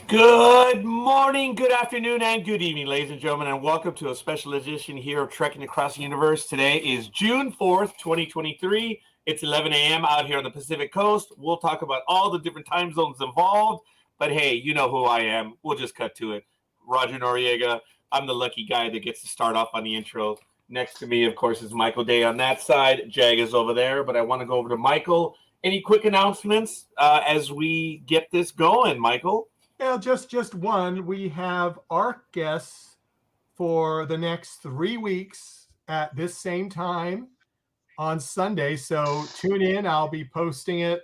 Good morning, good afternoon, and good evening, ladies and gentlemen, and welcome to a special edition here of Trekking Across the Universe. Today is June 4th, 2023. It's 11 a.m. out here on the Pacific Coast. We'll talk about all the different time zones involved, but hey, you know who I am. We'll just cut to it. Roger Noriega. I'm the lucky guy that gets to start off on the intro. Next to me, of course, is Michael Day on that side. Jag is over there, but I want to go over to Michael. Any quick announcements as we get this going, Michael? Yeah, just one. We have ARC guests for the next 3 weeks at this same time on Sunday. So tune in. I'll be posting it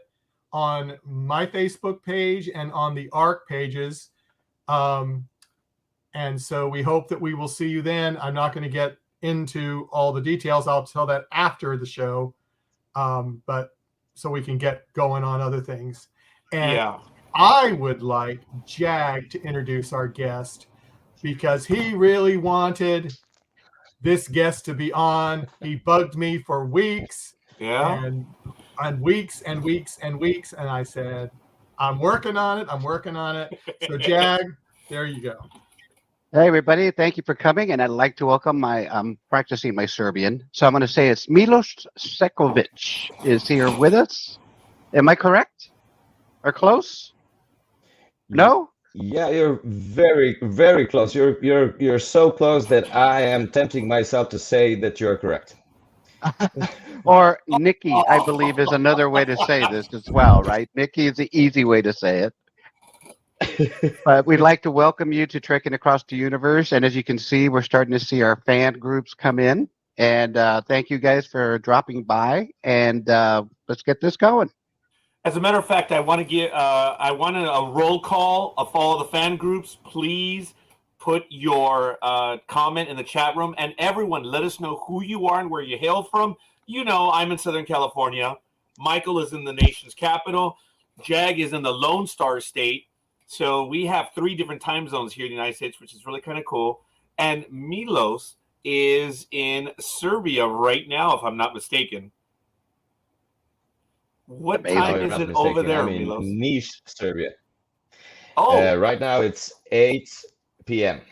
on my Facebook page and on the ARC pages. And so we hope that we will see you then. I'm not going to get into all the details. I'll tell that after the show. But so we can get going on other things. And yeah. I would like Jag to introduce our guest because he really wanted this guest to be on. He bugged me for weeks, and weeks and weeks and weeks, and I said, I'm working on it. So Jag, there you go. Hey everybody, thank you for coming, and I'd like to welcome I'm practicing my Serbian, so I'm going to say it's Milos Cvetkovic is here with us. Am I correct? Or close? No? Yeah, you're very, very close. You're so close that I am tempting myself to say that you're correct. Or Nikki, I believe, is another way to say this as well, right? Nikki is the easy way to say it. But we'd like to welcome you to Trekking Across the Universe. And as you can see, we're starting to see our fan groups come in. And thank you guys for dropping by. And let's get this going. As a matter of fact, I want to get a roll call of all the fan groups. Please put your comment in the chat room, and everyone, let us know who you are and where you hail from. You know, I'm in Southern California. Michael is in the nation's capital. Jag is in the Lone Star State. So we have 3 different time zones here in the United States, which is really kind of cool. And Milos is in Serbia right now, if I'm not mistaken. What time is it over there, Milos? Niš, Serbia. Oh. Right now it's 8 p.m.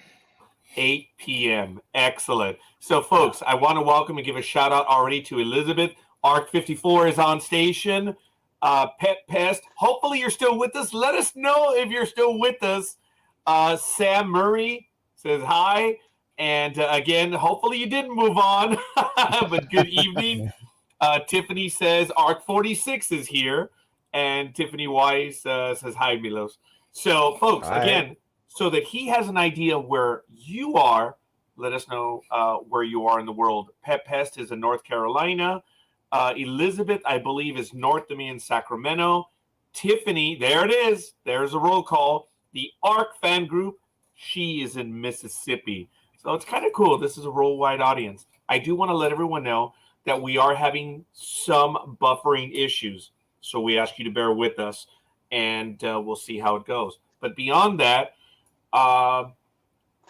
8 p.m. Excellent. So, folks, I want to welcome and give a shout-out already to Elizabeth. ARC 54 is on station. Pet Pest, hopefully you're still with us. Let us know if you're still with us. Sam Murray says hi. And, again, hopefully you didn't move on. But good evening. Tiffany says ARC 46 is here, and Tiffany Weiss says hi, Milos. So, folks, again, so that he has an idea where you are, let us know where you are in the world. Pet Pest is in North Carolina. Elizabeth, I believe, is north of me in Sacramento. Tiffany, there it is. There's a roll call. The ARC fan group, she is in Mississippi. So it's kind of cool. This is a worldwide audience. I do want to let everyone know that we are having some buffering issues. So we ask you to bear with us, and we'll see how it goes. But beyond that,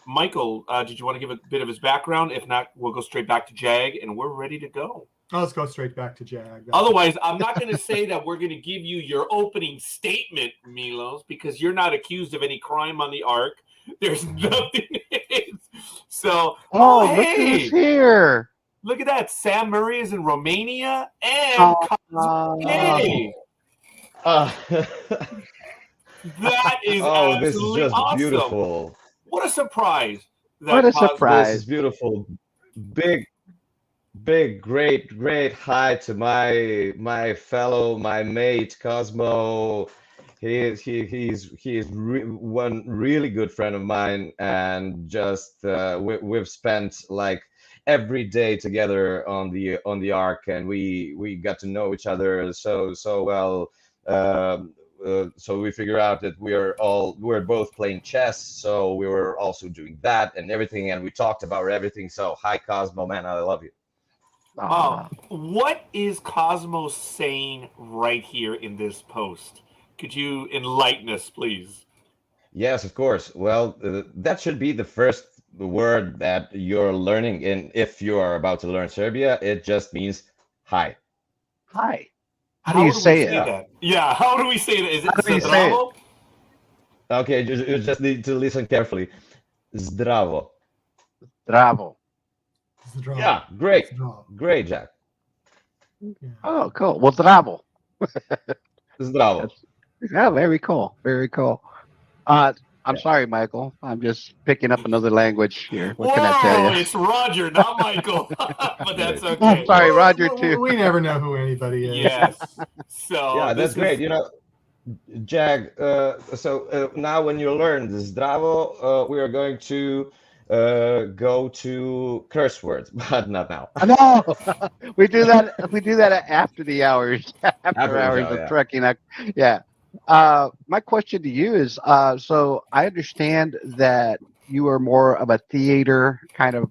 Michael, did you want to give a bit of his background? If not, we'll go straight back to Jag, and we're ready to go. Let's go straight back to Jag. Otherwise, I'm not going to say that we're going to give you your opening statement, Milos, because you're not accused of any crime on the ARC. There's nothing. So, look who's here. Look at that. Sam Murray is in Romania and hey. That is absolutely this is just awesome. Beautiful. What a surprise. What a surprise. This is beautiful. Big, great hi to my mate Cosmo. He's one really good friend of mine, and just we've spent like every day together on the ARC, and we got to know each other so well. So we figure out that we're both playing chess, so we were also doing that and everything, and we talked about everything. So hi Cosmo, man, I love you. What is Cosmo saying right here in this post? Could you enlighten us, please? Yes, of course. Well, that should be the first word that you're learning. And if you are about to learn Serbia, it just means hi. Hi. How do you say it? That? Yeah, how do we say that? Is it Zdravo? Okay, you just need to listen carefully. Zdravo. Bravo. It's a draw. Yeah, It's great, a draw. great, Jack. Yeah. Oh, cool. Well, bravo. Zdravo. Yeah, very cool. Very cool. I'm sorry, Michael. I'm just picking up another language here. What can I tell Whoa, you? it's Roger, not Michael. But that's Great. I'm okay. sorry, Roger, Well, too. we never know who anybody is. Yes. So Yeah, that's this great. is Jag, so now when you learn the Zdravo, we are going to go to curse words, but not now. No, we do that. We do that after the hours, after After the hours show, of yeah. trucking. Yeah. My question to you is: so I understand that you are more of a theater kind of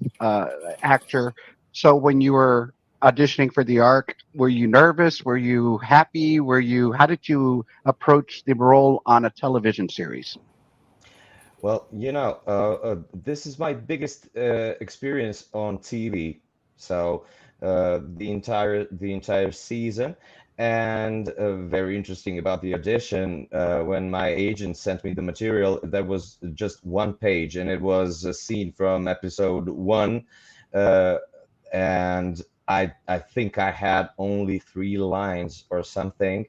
actor. So when you were auditioning for the ARC, were you nervous? Were you happy? Were you? How did you approach the role on a television series? Well, this is my biggest experience on TV. So the entire season, and very interesting about the audition. When my agent sent me the material, that was just one page, and it was a scene from episode one, uh, and I think I had only 3 lines or something.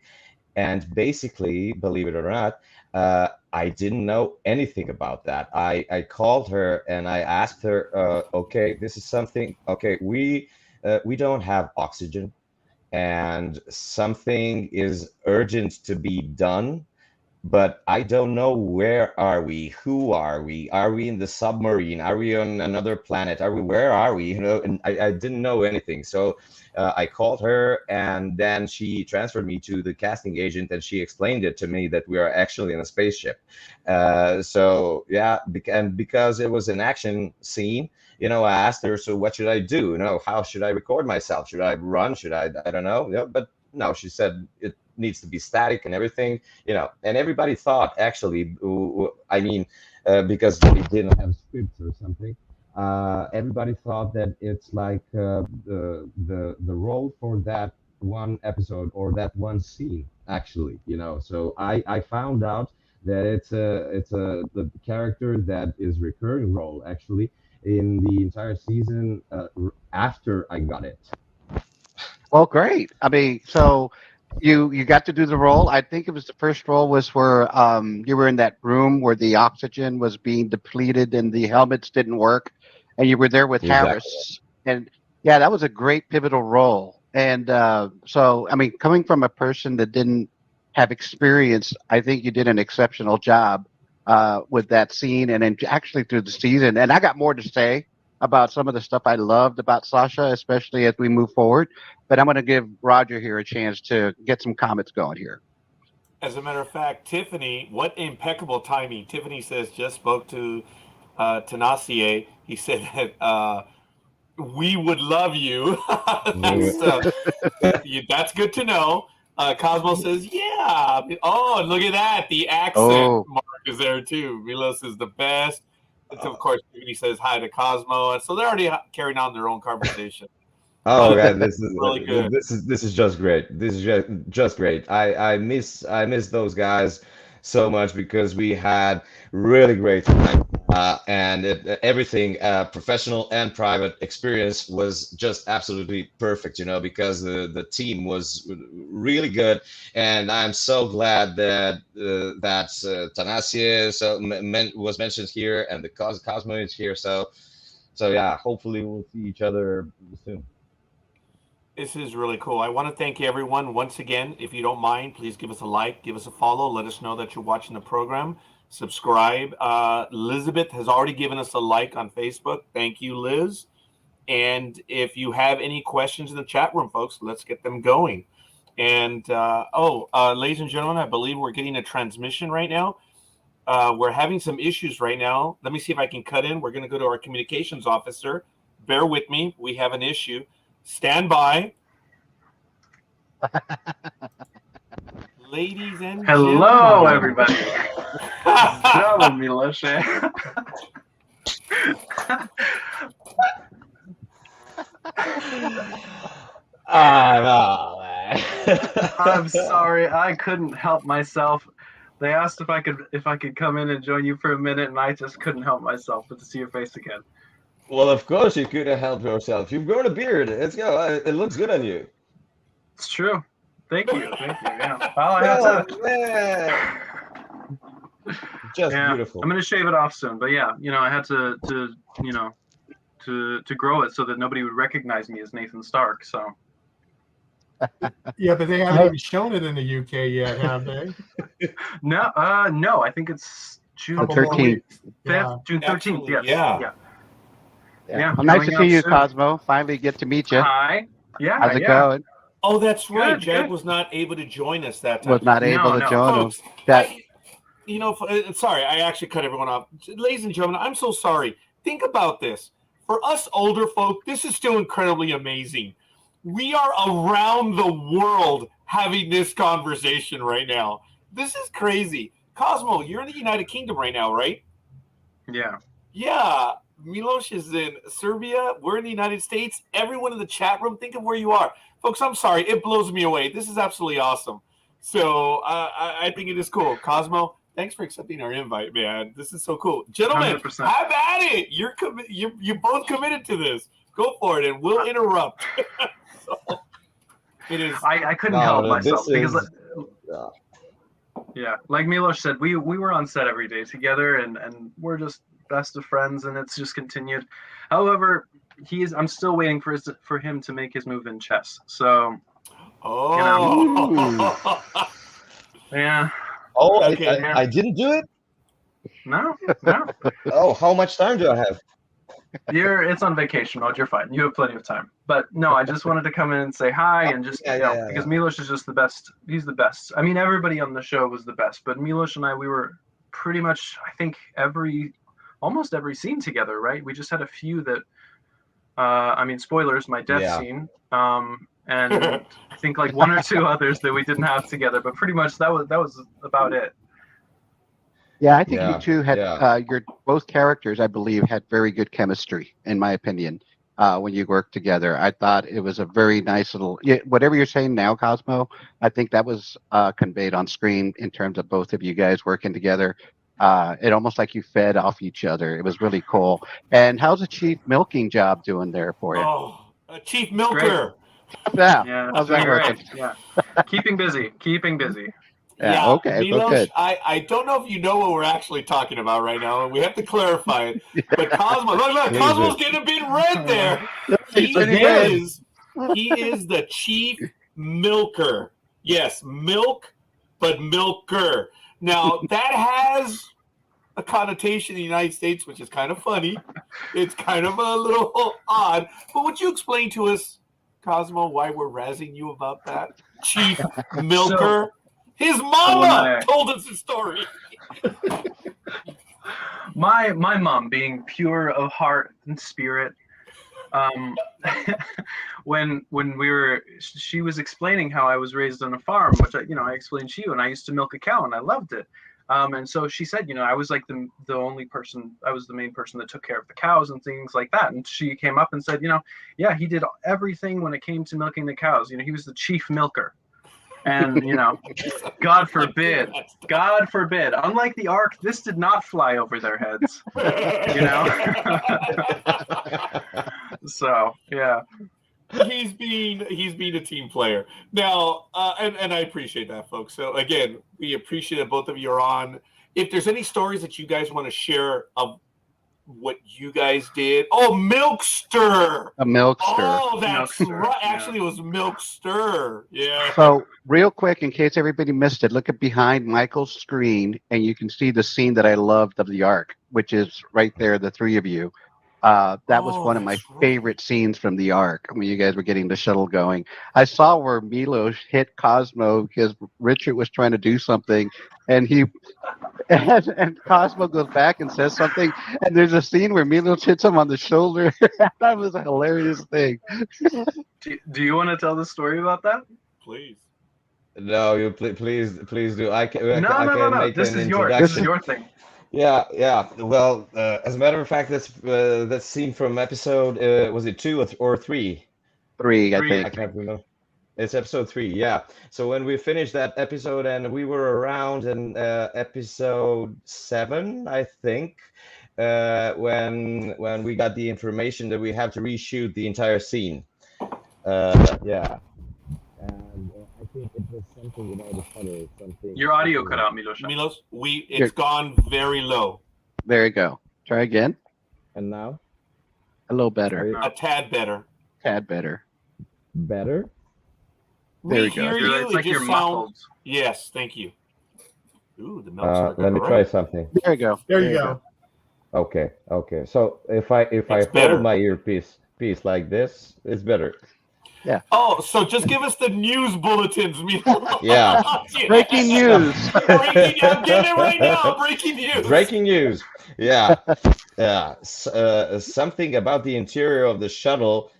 And basically, believe it or not, I didn't know anything about that. I called her and I asked her, okay, this is something. Okay, we don't have oxygen, and something is urgent to be done, but I don't know where are we, who are we, are we in the submarine, are we on another planet, where are we, and I didn't know anything. So I called her, and then she transferred me to the casting agent, and she explained it to me that we are actually in a spaceship. So yeah, and because it was an action scene, I asked her, so what should I do, how should I record myself, should I run, should I don't know, but no, she said it needs to be static and everything, and everybody thought actually, I mean, because we didn't have scripts or something, everybody thought that it's like the role for that one episode or that one scene, actually, so I found out that it's a the character that is recurring role actually in the entire season, after I got it. Well, great. I mean, so you got to do the role. I think it was the first role was where you were in that room where the oxygen was being depleted and the helmets didn't work, and you were there with Exactly. Harris. And yeah, that was a great pivotal role. And so, I mean, coming from a person that didn't have experience, I think you did an exceptional job with that scene, and then actually through the season. And I got more to say about some of the stuff I loved about Sasha, especially as we move forward. But I'm going to give Roger here a chance to get some comments going here. As a matter of fact, Tiffany, what impeccable timing. Tiffany says, just spoke to Tenacier. He said that we would love you. So that's good to know. Cosmo says, yeah. Oh, and look at that. The accent Oh, mark is there too. Milos is the best. And so, of course, Tiffany says hi to Cosmo. And so they're already carrying on their own conversation. Oh, But God, this is really good. this is just great. This is just great. I miss those guys so much because we had really great time, and everything, professional and private experience was just absolutely perfect. Because the team was really good, and I'm so glad that Tanasia was mentioned here, and the Cosmo is here. So yeah, hopefully we'll see each other soon. This is really cool. I want to thank everyone once again. If you don't mind, please give us a like, give us a follow. Let us know that you're watching the program. Subscribe. Elizabeth has already given us a like on Facebook. Thank you, Liz. And if you have any questions in the chat room, folks, let's get them going. And ladies and gentlemen, I believe we're getting a transmission right now. We're having some issues right now. Let me see if I can cut in. We're going to go to our communications officer. Bear with me. We have an issue. Stand by. Ladies and Hello, gentlemen. everybody. Здраво, Miloše. Ah, no, man. I'm sorry, I couldn't help myself. They asked if I could come in and join you for a minute, and I just couldn't help myself but to see your face again. Well, of course you couldn't help yourself. You've grown a beard. Let's go. It looks good on you. It's true. Thank you. Yeah. Well, I Oh, have to. man. Just Yeah, beautiful. I'm gonna shave it off soon, but yeah, I had to grow it so that nobody would recognize me as Nathan Stark. So Yeah, but they haven't even shown it in the UK yet, have they? no, I think it's June The 13th. 5th, June 13th. Actually, Yes. Yeah. Well, nice to coming see out you, soon. Cosmo. Finally get to meet you. Hi. Yeah. How's it yeah. going? Oh, that's right. Good, Jag good. was not able to join us that time. Was not able to No. join Folks, us. That sorry, I actually cut everyone off. Ladies and gentlemen, I'm so sorry. Think about this. For us older folk, this is still incredibly amazing. We are around the world having this conversation right now. This is crazy. Cosmo, you're in the United Kingdom right now, right? Yeah. Yeah. Milos is in Serbia. We're in the United States. Everyone in the chat room, think of where you are. Folks, I'm sorry. It blows me away. This is absolutely awesome. So I think it is cool. Cosmo, thanks for accepting our invite, man. This is so cool. Gentlemen, 100%. have at it. You're both committed to this. Go for it, and we'll interrupt. So, it is. I couldn't No, help no, myself this because is- yeah, like Milos said, we were on set every day together, and we're just best of friends, and it's just continued. However, I'm still waiting for him to make his move in chess. So Oh. yeah, Oh, Okay. I didn't do it? no, Oh, how much time do I have? it's on vacation mode. You're fine. You have plenty of time. But no, I just wanted to come in and say hi and just Yeah. because Milos is just the best. He's the best. I mean, everybody on the show was the best, but Milos and we were pretty much, I think, almost every scene together, right? We just had a few that, I mean, spoilers, my death Yeah. scene, and I think like one or two others that we didn't have together, but pretty much that was about it. Yeah, I think Yeah, you two had your both characters, I believe, had very good chemistry, in my opinion, when you worked together. I thought it was a very nice little. Whatever you're saying now, Cosmo, I think that was conveyed on screen in terms of both of you guys working together. It almost like you fed off each other. It was really cool. And how's the chief milking job doing there for you? Oh, Chief Milker. Yeah, how's doing that working? great. Yeah, keeping busy. Yeah, okay, so Milos, good. I don't know if you know what we're actually talking about right now, and we have to clarify it. But Cosmo, look, Please Cosmo's do. getting a bit red there. He is the chief milker. Yes, milk, but milker. Now that has a connotation in the United States, which is kind of funny. It's kind of a little odd. But would you explain to us, Cosmo, why we're razzing you about that? Chief milker. His mama told us the story. My mom, being pure of heart and spirit, when she was explaining how I was raised on a farm, which I explained to you, and I used to milk a cow and I loved it. And so she said, I was like the only person, I was the main person that took care of the cows and things like that. And she came up and said, yeah, he did everything when it came to milking the cows. He was the chief milker. And, God forbid, unlike the Ark, this did not fly over their heads, So, yeah. He's being a team player now, and I appreciate that, folks. So again, we appreciate that both of you are on. If there's any stories that you guys want to share of what you guys did, Milkster, A milkster. Oh, that's Milkster, right. yeah. Actually, it was Milkster. Yeah. So real quick, in case everybody missed it, look at behind Michael's screen, and you can see the scene that I loved of the Ark, which is right there, the three of you. That was one of my that's right. favorite scenes from the Ark when you guys were getting the shuttle going. I saw where Milos hit Cosmo because Richard was trying to do something, and and Cosmo goes back and says something, and there's a scene where Milos hits him on the shoulder. That was a hilarious thing. Do you want to tell the story about that? Please. No, you please do. I can No. make This an is yours. introduction. This is your thing. Yeah. Well, as a matter of fact, that scene from episode was it 2 or 3? 3, I Three. I think. can't remember. It's episode 3, yeah. So when we finished that episode, and we were around in episode 7, I think, when we got the information that we have to reshoot the entire scene. Yeah. And I think it was something about the shutter, something. Your audio cut out, Milos. Milos, it's gone very low. There you go. Try again. And now? A little better. A tad better. Tad better. Better? There We you go. hear you. It's It like you're just muffled. sounds. Yes, thank you. Ooh, the melts. Let me try something. There you go. There you go. Okay. So if I better. hold my earpiece like this, it's better. Oh, so just give us the news bulletins, Milos. Yeah. Breaking news. I'm getting it right now. Breaking news. Breaking news. Yeah. Yeah. Something about the interior of the shuttle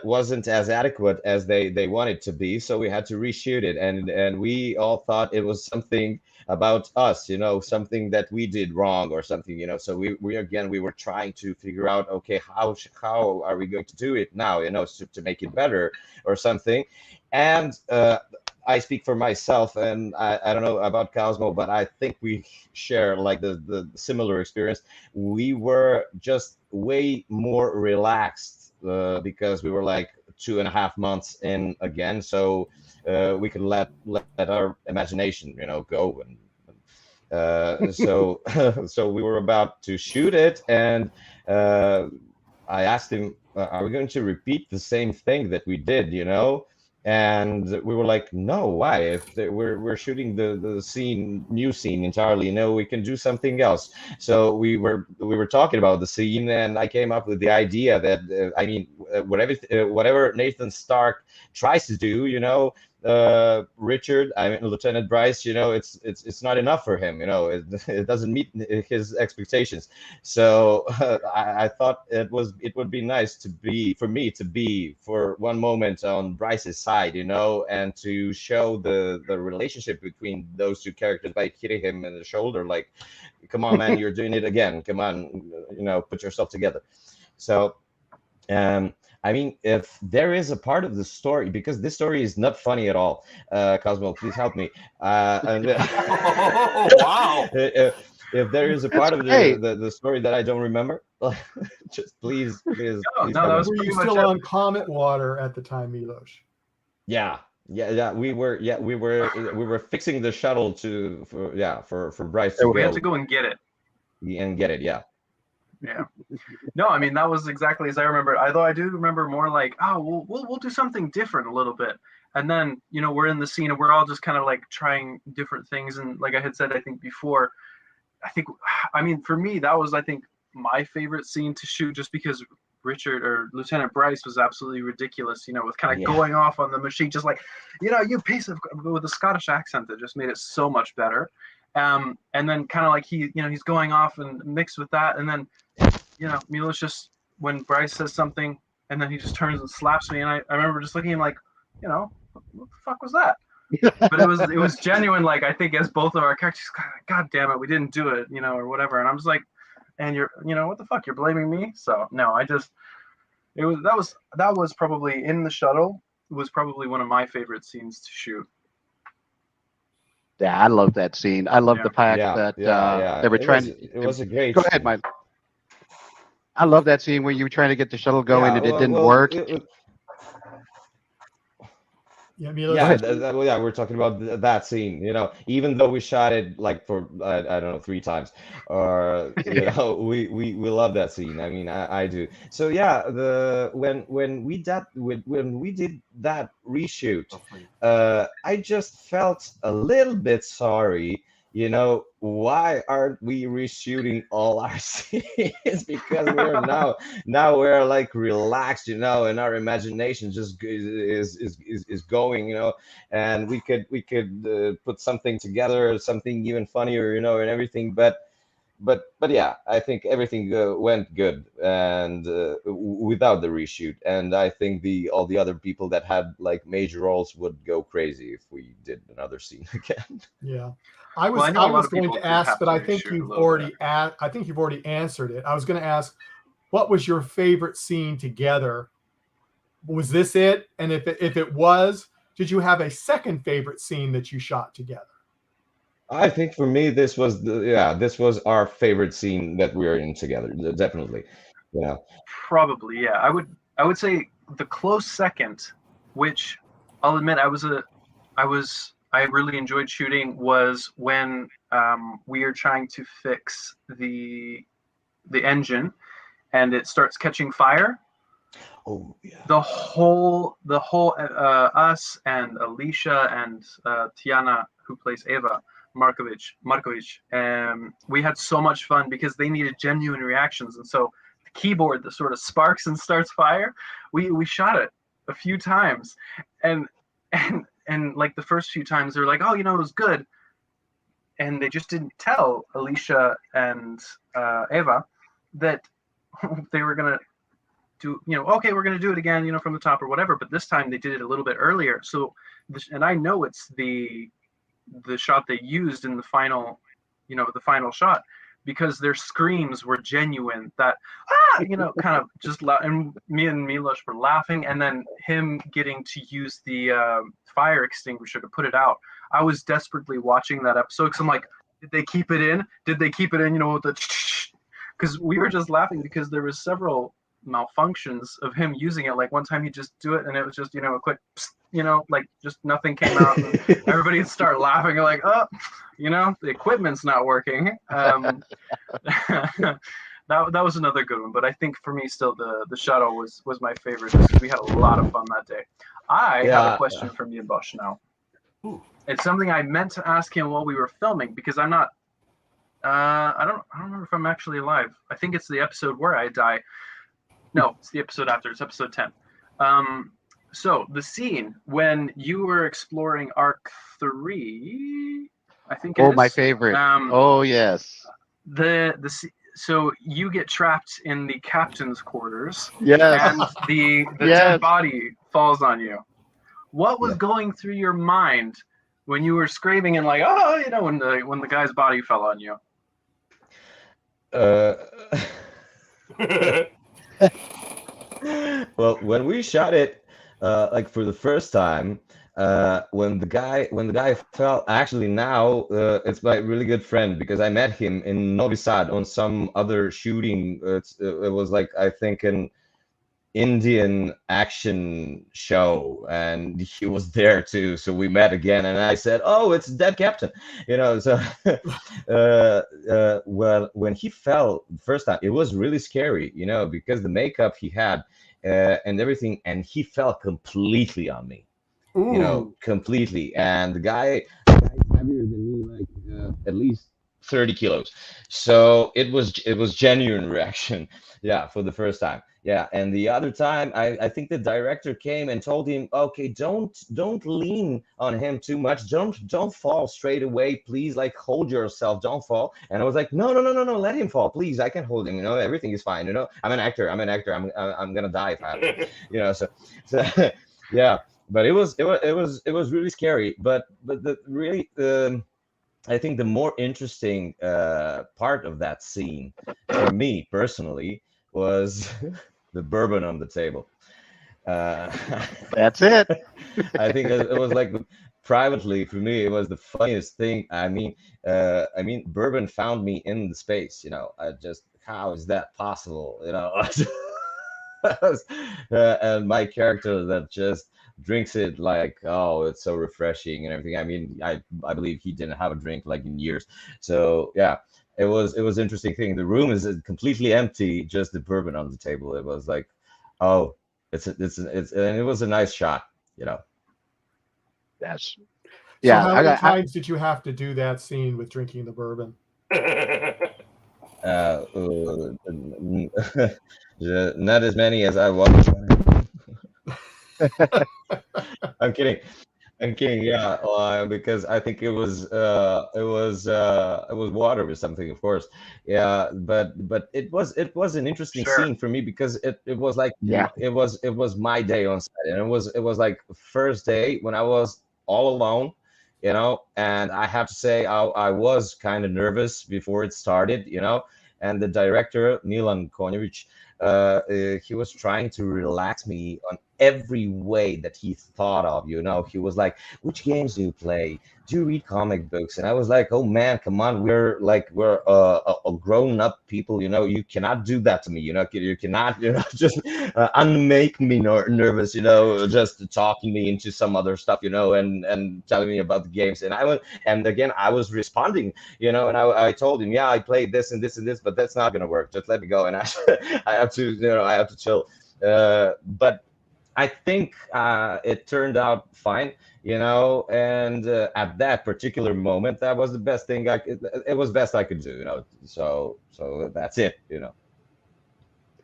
wasn't as adequate as they wanted to be, so we had to reshoot it, and we all thought it was something about us, something that we did wrong or something, so we were trying to figure out, okay, how are we going to do it now, to make it better or something. And I speak for myself, and I don't know about Cosmo, but I think we share like the similar experience. We were just way more relaxed because we were like 2.5 months in again, so we could let our imagination, go. And so so we were about to shoot it, and I asked him, "Are we going to repeat the same thing that we did?" And we were like, "No, why? If we're shooting the new scene entirely, we can do something else." So we were talking about the scene, and I came up with the idea that whatever Nathan Stark tries to do, Richard, Lieutenant Bryce, it's not enough for him. It doesn't meet his expectations. So I thought it would be nice for me to be for one moment on Bryce's side, and to show the relationship between those two characters by hitting him in the shoulder, like, "Come on, man, you're doing it again. Come on, put yourself together." So, if there is a part of the story, because this story is not funny at all, Cosmo, please help me. Oh, wow. If there is a part of the story that I don't remember, just please. No, that was Were pretty you much still it. on Comet Water at the time, Milos? Yeah. We were fixing the shuttle for Bryce to We go had to go and get it. and get it. Yeah. Yeah. No, that was exactly as I remember. Although I do remember more like, oh, we'll do something different a little bit. And then, we're in the scene and we're all just kind of like trying different things. And like I had said, I think before, for me, that was, I think, my favorite scene to shoot, just because Richard or Lieutenant Bryce was absolutely ridiculous, with kind of going off on the machine, just like, you piece of, with a Scottish accent that just made it so much better. And then kind of like he's going off and mixed with that. And then, Milos just, when Bryce says something and then he just turns and slaps me. And I remember just looking at him like, what the fuck was that? But it was genuine. Like, I think as both of our characters, God damn it, we didn't do it, or whatever. And I'm just like, and you're, what the fuck? You're blaming me? So no, that was probably in the shuttle. It was probably one of my favorite scenes to shoot. Yeah, I love that scene. I love the fact that they were trying. It was a great. Go ahead, Mike. I love that scene where you were trying to get the shuttle going and it didn't work. Yeah, Milos. We're talking about that scene. Even though we shot it like for I don't know 3 times, or we love that scene. I do. So when we did that reshoot, I just felt a little bit sorry. Why aren't we reshooting all our scenes? Because we're now we're like relaxed, and our imagination just is going, and we could put something together, something even funnier, and everything. But yeah, I think everything went good, and without the reshoot. And I think all the other people that had like major roles would go crazy if we did another scene again. Yeah. I was going to ask, but I think you've already answered it. I was going to ask, what was your favorite scene together? Was this it? And if it was, did you have a second favorite scene that you shot together? I think for me, this was our favorite scene that we were in together. Definitely, yeah. Probably, yeah. I would say the close second, which I'll admit I really enjoyed shooting, was when we are trying to fix the engine and it starts catching fire. Oh yeah. The whole us and Alicia and Tiana, who plays Eva Markovic, we had so much fun because they needed genuine reactions, and so the keyboard that sort of sparks and starts fire, we shot it a few times, and like the first few times they were like, oh, it was good, and they just didn't tell Alicia and Eva that they were gonna do, okay, we're gonna do it again, from the top or whatever. But this time they did it a little bit earlier. So, and I know it's the shot they used in the final, the final shot, because their screams were genuine. That kind of just and me and Milos were laughing, and then him getting to use the fire extinguisher to put it out. I was desperately watching that episode because I'm like, did they keep it in? Did they keep it in? With the because we were just laughing because there was several malfunctions of him using it. Like one time he'd just do it and it was just a quick like just nothing came out, and everybody would start laughing like, oh, the equipment's not working. That was another good one, but I think for me still the shuttle was my favorite because we had a lot of fun that day. I have a question for me and Bosch now. Ooh. It's something I meant to ask him while we were filming because I'm not I don't remember if I'm actually alive. I think it's the episode where I die. No, it's the episode after. It's episode 10. So the scene when you were exploring Arc 3, I think. My favorite. Yes. So you get trapped in the captain's quarters. Yes. And the dead body falls on you. What was going through your mind when you were screaming and like, when the guy's body fell on you? Well, when we shot it, like for the first time, when the guy fell, actually now it's my really good friend because I met him in Novi Sad on some other shooting. It was like, I think, an Indian action show, and he was there too. So we met again, and I said, "Oh, it's Dead Captain," So, well, when he fell the first time, it was really scary, because the makeup he had and everything, and he fell completely on me. Ooh. Completely. And the guy's heavier than me, like at least 30 kilos. So it was genuine reaction. Yeah, for the first time. Yeah, and the other time, I think the director came and told him, okay, don't lean on him too much. Don't fall straight away, please. Like, hold yourself, don't fall. And I was like, no, let him fall, please. I can hold him. Everything is fine. I'm an actor. I'm gonna die if I have to. So yeah. But it was really scary. But I think the more interesting part of that scene for me personally was the bourbon on the table. That's it. I think it was like, privately for me, it was the funniest thing. I mean, bourbon found me in the space. How is that possible? And my character that just drinks it like, oh, it's so refreshing and everything. I mean, I believe he didn't have a drink like in years. So yeah, it was interesting thing. The room is completely empty, just the bourbon on the table. It was like, oh, it's and it was a nice shot. Yes. So how many times did you have to do that scene with drinking the bourbon? Not as many as I want. I'm kidding. Yeah, because I think it was water or something, of course. Yeah, but it was an interesting scene for me because it was like, it was my day on set, and it was like first day when I was all alone, and I have to say I was kind of nervous before it started, and the director Milan Konjevic, he was trying to relax me on every way that he thought of. He was like, "Which games do you play? Do you read comic books?" And I was like, "Oh man, come on, we're a grown up people. You cannot do that to me. You cannot just unmake me nervous. Just talking me into some other stuff. And telling me about the games." And again, I was responding. And I told him, "Yeah, I played this and this and this, but that's not gonna work. Just let me go." And I have to chill. But I think it turned out fine, and at that particular moment, that was the best thing it was best I could do, so that's it.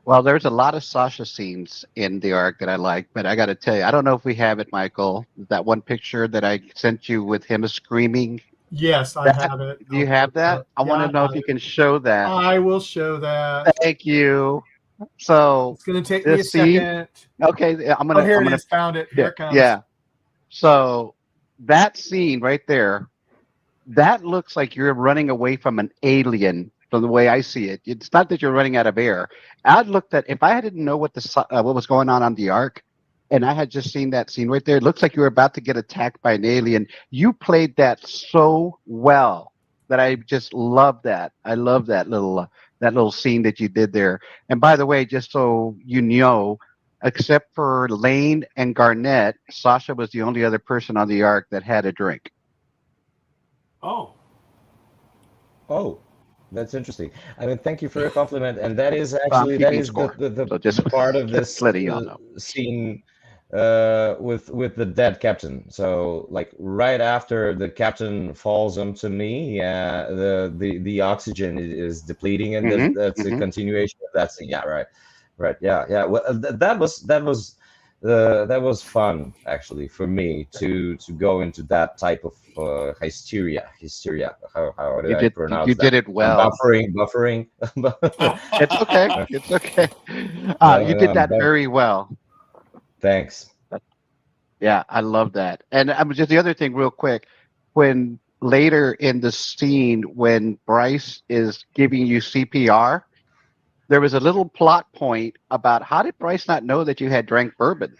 Well, there's a lot of Sasha scenes in the arc that I like, but I got to tell you, I don't know if we have it, Michael. That one picture that I sent you with him screaming. Yes, I have it. Do you have that? I want to know if you can show that. I will show that. Thank you. So it's going to take me a second. Okay, I'm gonna. Here it is. Found it. Here it comes. Yeah. So that scene right there, that looks like you're running away from an alien. From the way I see it, it's not that you're running out of air. I'd looked at if I didn't know what was going on the arc, and I had just seen that scene right there. It looks like you were about to get attacked by an alien. You played that so well that I just love that. I love that little scene that you did there. And by the way, just so you know, except for Lane and Garnett, Sasha was the only other person on the arc that had a drink. Oh. That's interesting. I mean, thank you for your compliment. And that is actually the part of this scene with the dead captain. So, like right after the captain falls onto me, the oxygen is depleting, and that's a continuation of that scene. Yeah, right. Yeah. Well, that was fun actually for me to go into that type of hysteria. How did I pronounce that? You did it well. Buffering. It's okay. It's okay. You did that very well. Thanks. Yeah, I love that. And just the other thing, real quick, when later in the scene when Bryce is giving you CPR, there was a little plot point about how did Bryce not know that you had drank bourbon?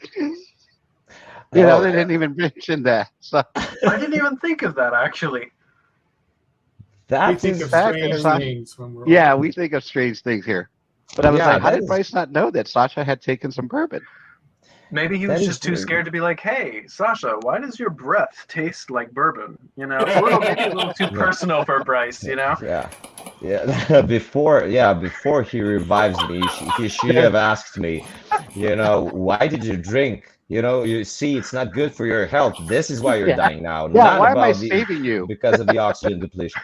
They didn't even mention that. So I didn't even think of that actually. We think of strange things when we're we think of strange things here. But I was like, how did Bryce not know that Sasha had taken some bourbon? Maybe he was just too scared to be like, "Hey, Sasha, why does your breath taste like bourbon?" It's maybe a little too personal for Bryce, Yeah. Before he revives me, he should have asked me, why did you drink? You see, it's not good for your health. This is why you're dying now. Yeah, not why am I saving you? Because of the oxygen depletion.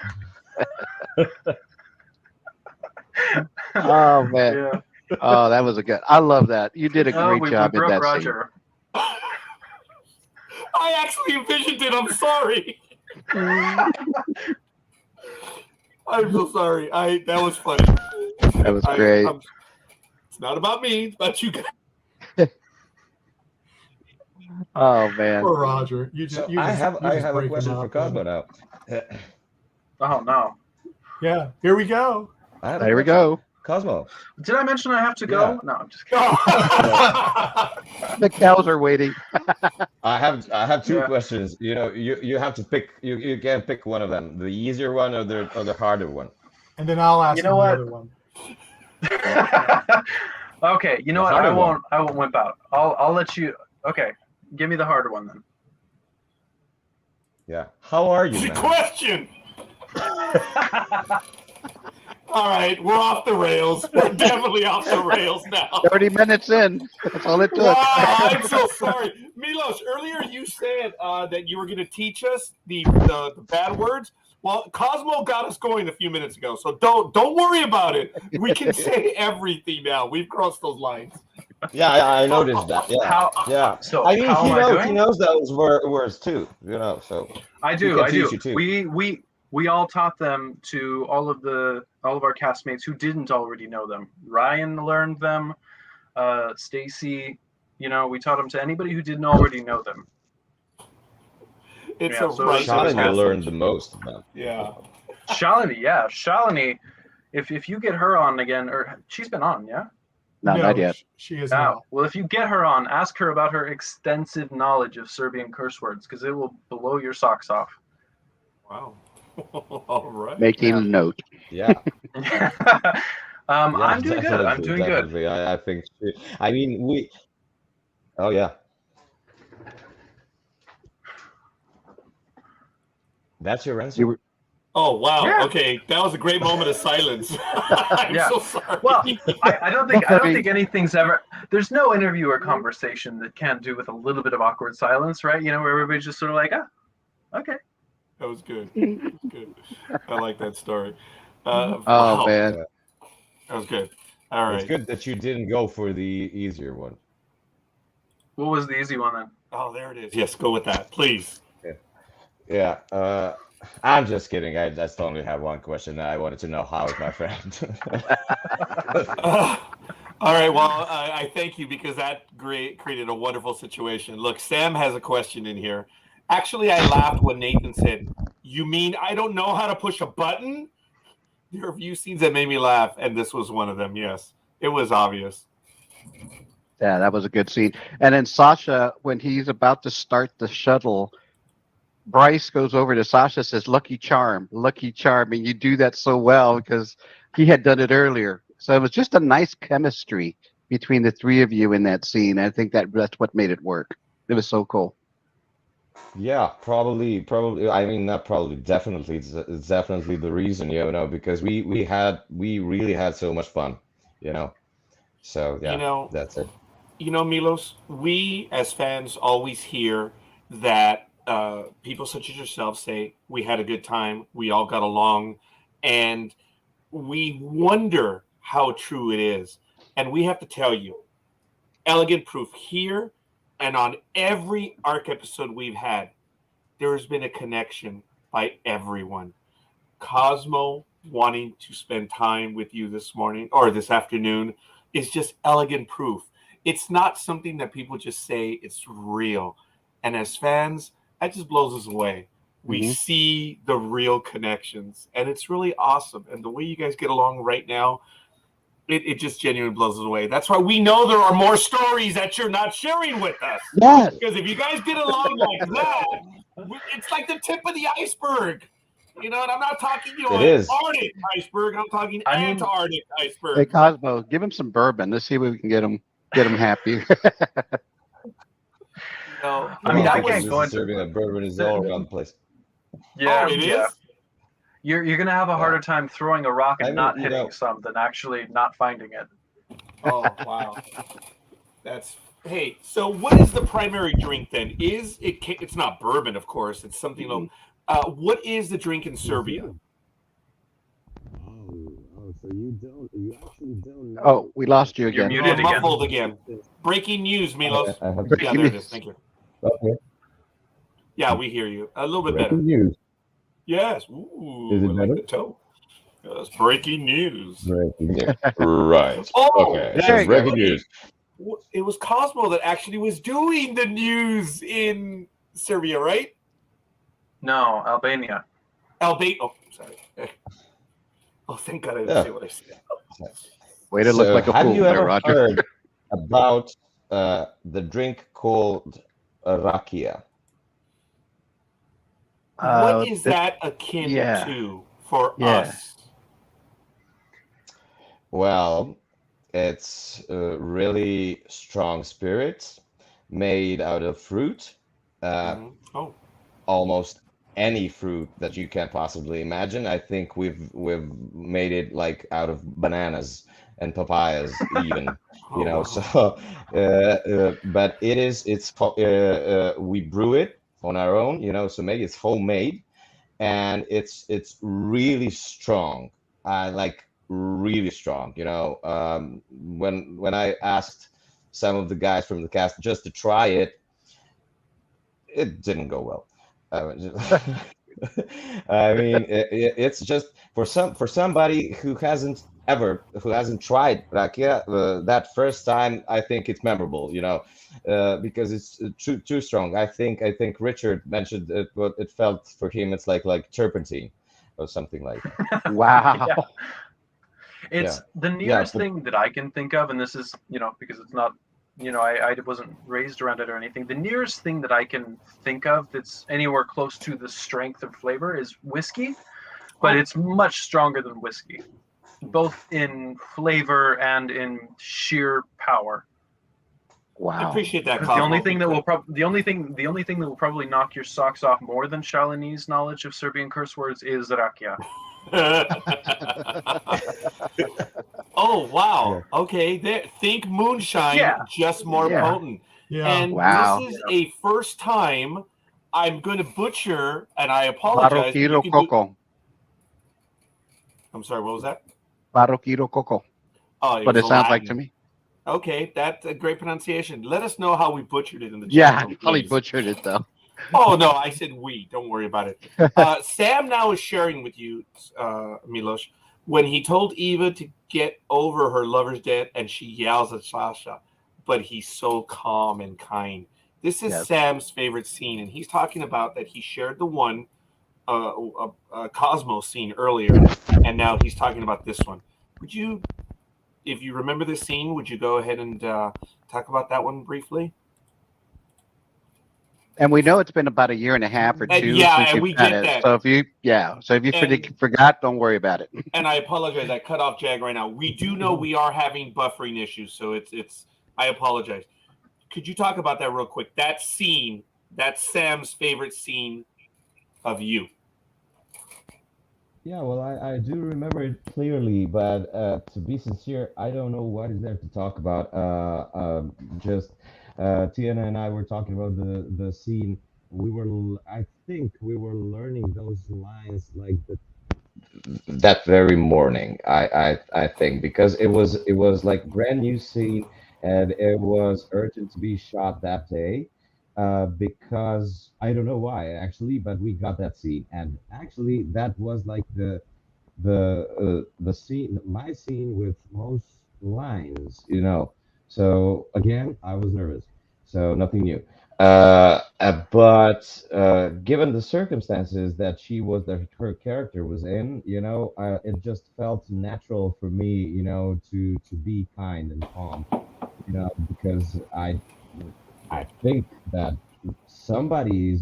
Oh man. Yeah. Oh, that was I love that. You did a great job in that Roger. scene. I actually envisioned it. I'm sorry. I'm so sorry. That was funny. That was great. It's not about me. It's about you guys. Oh man. Poor Roger. I have a question for Cosmo now. Oh no. Yeah. Here we go. There we go. Cosmo. Did I mention I have to go? Yeah. No, I'm just kidding. The cows are waiting. I have two questions. You have to pick. You can't pick one of them. The easier one or the harder one. And then I'll ask the other one. Okay. You know what? I won't wimp out. I'll let you. Okay. Give me the harder one then. Yeah. How are you? The question. All right, we're off the rails. We're definitely off the rails now. 30 minutes in. That's all it took. Wow, I'm so sorry. Milos, earlier you said that you were going to teach us the bad words. Well, Cosmo got us going a few minutes ago, so don't worry about it. We can say everything now. We've crossed those lines. Yeah, I noticed that. Yeah. So I mean, he knows those words too. So I do. We all taught them to all of our castmates who didn't already know them. Ryan learned them. Stacy, we taught them to anybody who didn't already know them. Shalini learned the most of them. Yeah. Shalini. If you get her on again, or she's been on, yeah. No, not yet. She is Now, not. well, if you get her on, ask her about her extensive knowledge of Serbian curse words, because it will blow your socks off. Wow. All right. Making Yeah. a note. Yeah. I'm doing good. I'm Definitely, doing good. definitely. I think. I mean, we. Oh yeah. That's your answer. You were, Oh wow. Yeah. Okay, that was a great moment of silence. I'm Yeah. so sorry. Well, I don't think anything's ever. There's no interview or conversation that can't do with a little bit of awkward silence, right? You know, where everybody's just sort of like, okay. That was good. That was good. I like that story. oh Wow. man. That was good. All right. It's good that you didn't go for the easier one. What was the easy one then? Oh, there it is. Yes, go with that, please. Yeah. I'm just kidding. I just only have one question. I wanted to know how is my friend. All right. Well, I thank you because that created a wonderful situation. Look, Sam has a question in here. Actually, I laughed when Nathan said, "You mean I don't know how to push a button?" There are a few scenes that made me laugh, and this was one of them. Yes, it was obvious. Yeah, that was a good scene. And then Sasha, when he's about to start the shuttle, Bryce goes over to Sasha, says, lucky charm. And you do that so well because he had done it earlier. So it was just a nice chemistry between the three of you in that scene. I think that's what made it work. It was so cool. Yeah, probably. I mean, not probably. Definitely, it's definitely the reason, because we really had so much fun, So yeah, that's it. Milos, we as fans always hear that people such as yourself say we had a good time, we all got along, and we wonder how true it is. And we have to tell you, elegant proof here and on every ARC episode we've had, there has been a connection by everyone. Cosmo wanting to spend time with you this morning or this afternoon is just elegant proof. It's not something that people just say, it's real. And as fans, that just blows us away. We see the real connections, and it's really awesome. And the way you guys get along right now, it just genuinely blows us away. That's why we know there are more stories that you're not sharing with us. Yes. Because if you guys get along like that, it's like the tip of the iceberg. And I'm not talking, It is. Arctic iceberg. I'm talking Antarctic iceberg. Hey, Cosmo, give him some bourbon. Let's see if we can get him happy. I mean, I can't go into serving a bourbon is all around the place. Yeah, it yeah. is? You're gonna have a harder time throwing a rock and not hitting know. some than actually not finding it. Oh, wow. Hey, so what is the primary drink then? It's not bourbon, of course. It's something low. What is the drink in Serbia? So you actually don't know. Oh, we lost you You're again. muted again. Muffled again. Breaking news, Milos. I have Yeah, there it is. Thank you. okay. Yeah, we hear you. A little bit better. Breaking news. Yes. Ooh, Is it I like better? the toe. That's breaking news. Breaking news. Right. Oh, Okay. there you Breaking go. news. It was Cosmo that actually was doing the news in Serbia, right? No, Albania. Albania. Oh, sorry. Oh, thank God I didn't say what I said. Way to look So like a have fool you there, ever Roger. heard about the drink called rakia? What is that akin yeah. to for Yeah. us? Well, it's really strong spirits made out of fruit. Oh, Almost any fruit that you can possibly imagine. I think we've made it like out of bananas and papayas even. wow. So but we brew it on our own, so maybe it's homemade, and it's really strong. Like really strong. When I asked some of the guys from the cast just to try it, it didn't go well. I mean, it's just for somebody who hasn't tried rakia that first time. I think it's memorable, because it's too strong. I think Richard mentioned what it felt for him. It's like turpentine or something like that. Wow. Yeah. It's the nearest thing that I can think of, and this is, because it's not, I wasn't raised around it or anything. The nearest thing that I can think of that's anywhere close to the strength of flavor is whiskey, but it's much stronger than whiskey, both in flavor and in sheer power. Wow. I appreciate that. The only thing that will probably knock your socks off more than Shalini's knowledge of Serbian curse words is rakia. Oh wow! Okay, think moonshine, just more potent. Yeah. And this is a first time I'm going to butcher, and I apologize. Coco. I'm sorry. What was that? Barroquito Coco. Oh, but it sounds like to me. Okay, that's a great pronunciation. Let us know how we butchered it in the chat. Yeah, Holly butchered it though. Oh no, I said we. Don't worry about it. Sam now is sharing with you, Milos, when he told Eva to get over her lover's death, and she yells at Sasha, but he's so calm and kind. This is Sam's favorite scene, and he's talking about that he shared the one Cosmo scene earlier, and now he's talking about this one. Would you, if you remember this scene, would you go ahead and talk about that one briefly? And we know it's been about 1.5 years or 2 and since we you've had get it. that. So if you forgot, don't worry about it. And I apologize. I cut off Jag right now. We do know we are having buffering issues, so it's. I apologize. Could you talk about that real quick? That scene, that's Sam's favorite scene of you. Yeah, well, I do remember it clearly, but to be sincere, I don't know what is there to talk about. Tiana and I were talking about the scene. I think we were learning those lines like that very morning. I think because it was like brand new scene, and it was urgent to be shot that day. Because I don't know why actually, but we got that scene, and actually that was like the scene, my scene with most lines, So again, I was nervous, so nothing new. But given the circumstances that her character was in, it just felt natural for me, to be kind and calm, because I think that somebody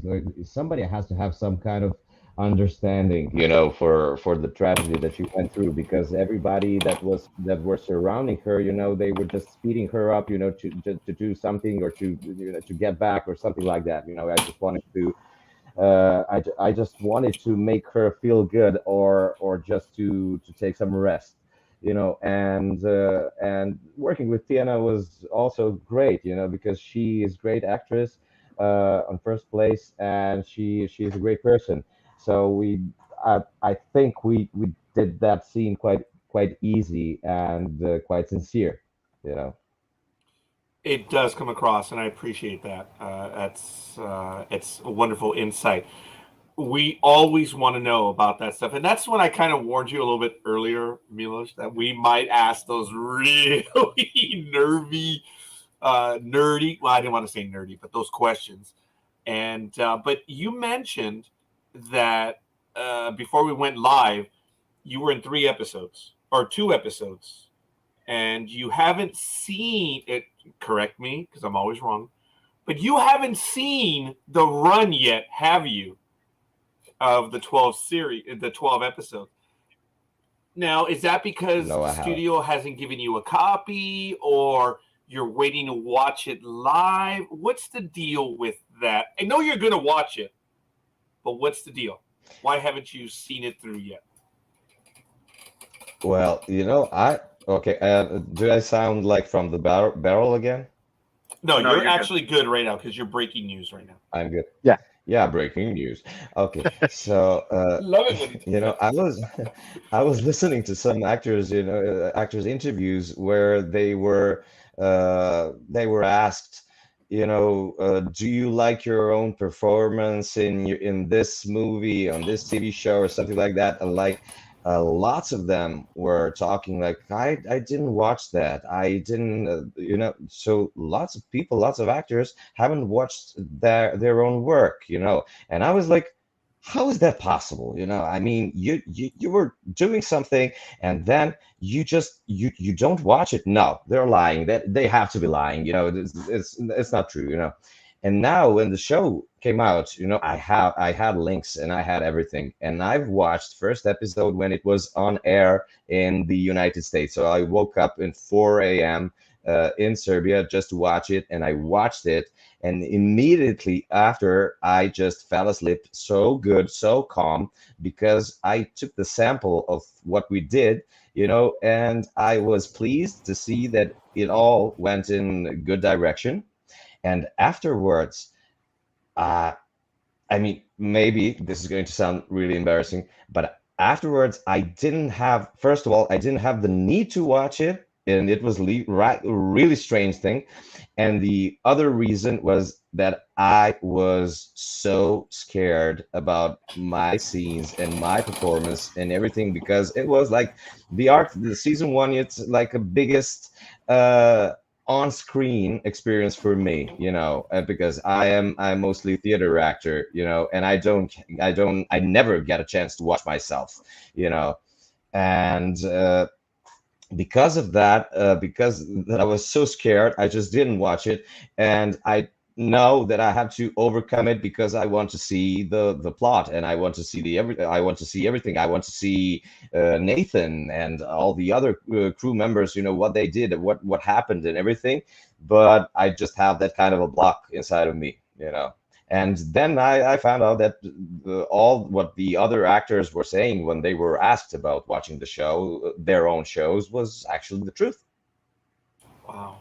has to have some kind of understanding, for the tragedy that she went through, because everybody that were surrounding her, they were just speeding her up, to do something, or to to get back or something like that. I just wanted to I just wanted to make her feel good, or just to take some rest. And working with Tiana was also great, because she is a great actress on first place, and she's a great person. So I think we did that scene quite easy and quite sincere, It does come across, and I appreciate that. It's a wonderful insight. We always want to know about that stuff, and that's when I kind of warned you a little bit earlier, Milos, that we might ask those really nerdy. Well, I didn't want to say nerdy, but those questions. And but you mentioned that before we went live, you were in 3 episodes or 2 episodes, and you haven't seen it. Correct me, because I'm always wrong. But you haven't seen the run yet, have you? Of the 12 episodes. Now, is that because the studio hasn't given you a copy, or you're waiting to watch it live? What's the deal with that? I know you're going to watch it, but what's the deal? Why haven't you seen it through yet? Well, okay. Do I sound like from the barrel again? No, you're actually good right now, because you're breaking news right now. I'm good. Yeah, breaking news. Okay, so love it. I was listening to some actors, actors interviews where they were asked, do you like your own performance in this movie, on this TV show, or something like that? And lots of them were talking like, I didn't watch that. I didn't, so lots of people, lots of actors haven't watched their own work, and I was like, how is that possible? I mean, you were doing something, and then you don't watch it. No, they're lying. That they have to be lying. It's not true. And now when the show came out, I had links and I had everything, and I've watched first episode when it was on air in the United States. So I woke up in 4 a.m. In Serbia just to watch it, and I watched it, and immediately after I just fell asleep. So good, so calm, because I took the sample of what we did, and I was pleased to see that it all went in a good direction. And afterwards, I mean, maybe this is going to sound really embarrassing, but afterwards, first of all, I didn't have the need to watch it, and it was really strange thing. And the other reason was that I was so scared about my scenes and my performance and everything, because it was like the season one, it's like a biggest on-screen experience for me, because I'm mostly theater actor, and I never get a chance to watch myself, and because of that, because that I was so scared, I just didn't watch it, and I know that I have to overcome it because I want to see the plot, and I want to see I want to see everything. I want to see Nathan and all the other crew members, what they did, what happened, and everything. But I just have that kind of a block inside of me, And then I found out that all what the other actors were saying when they were asked about watching the show, their own shows, was actually the truth. Wow.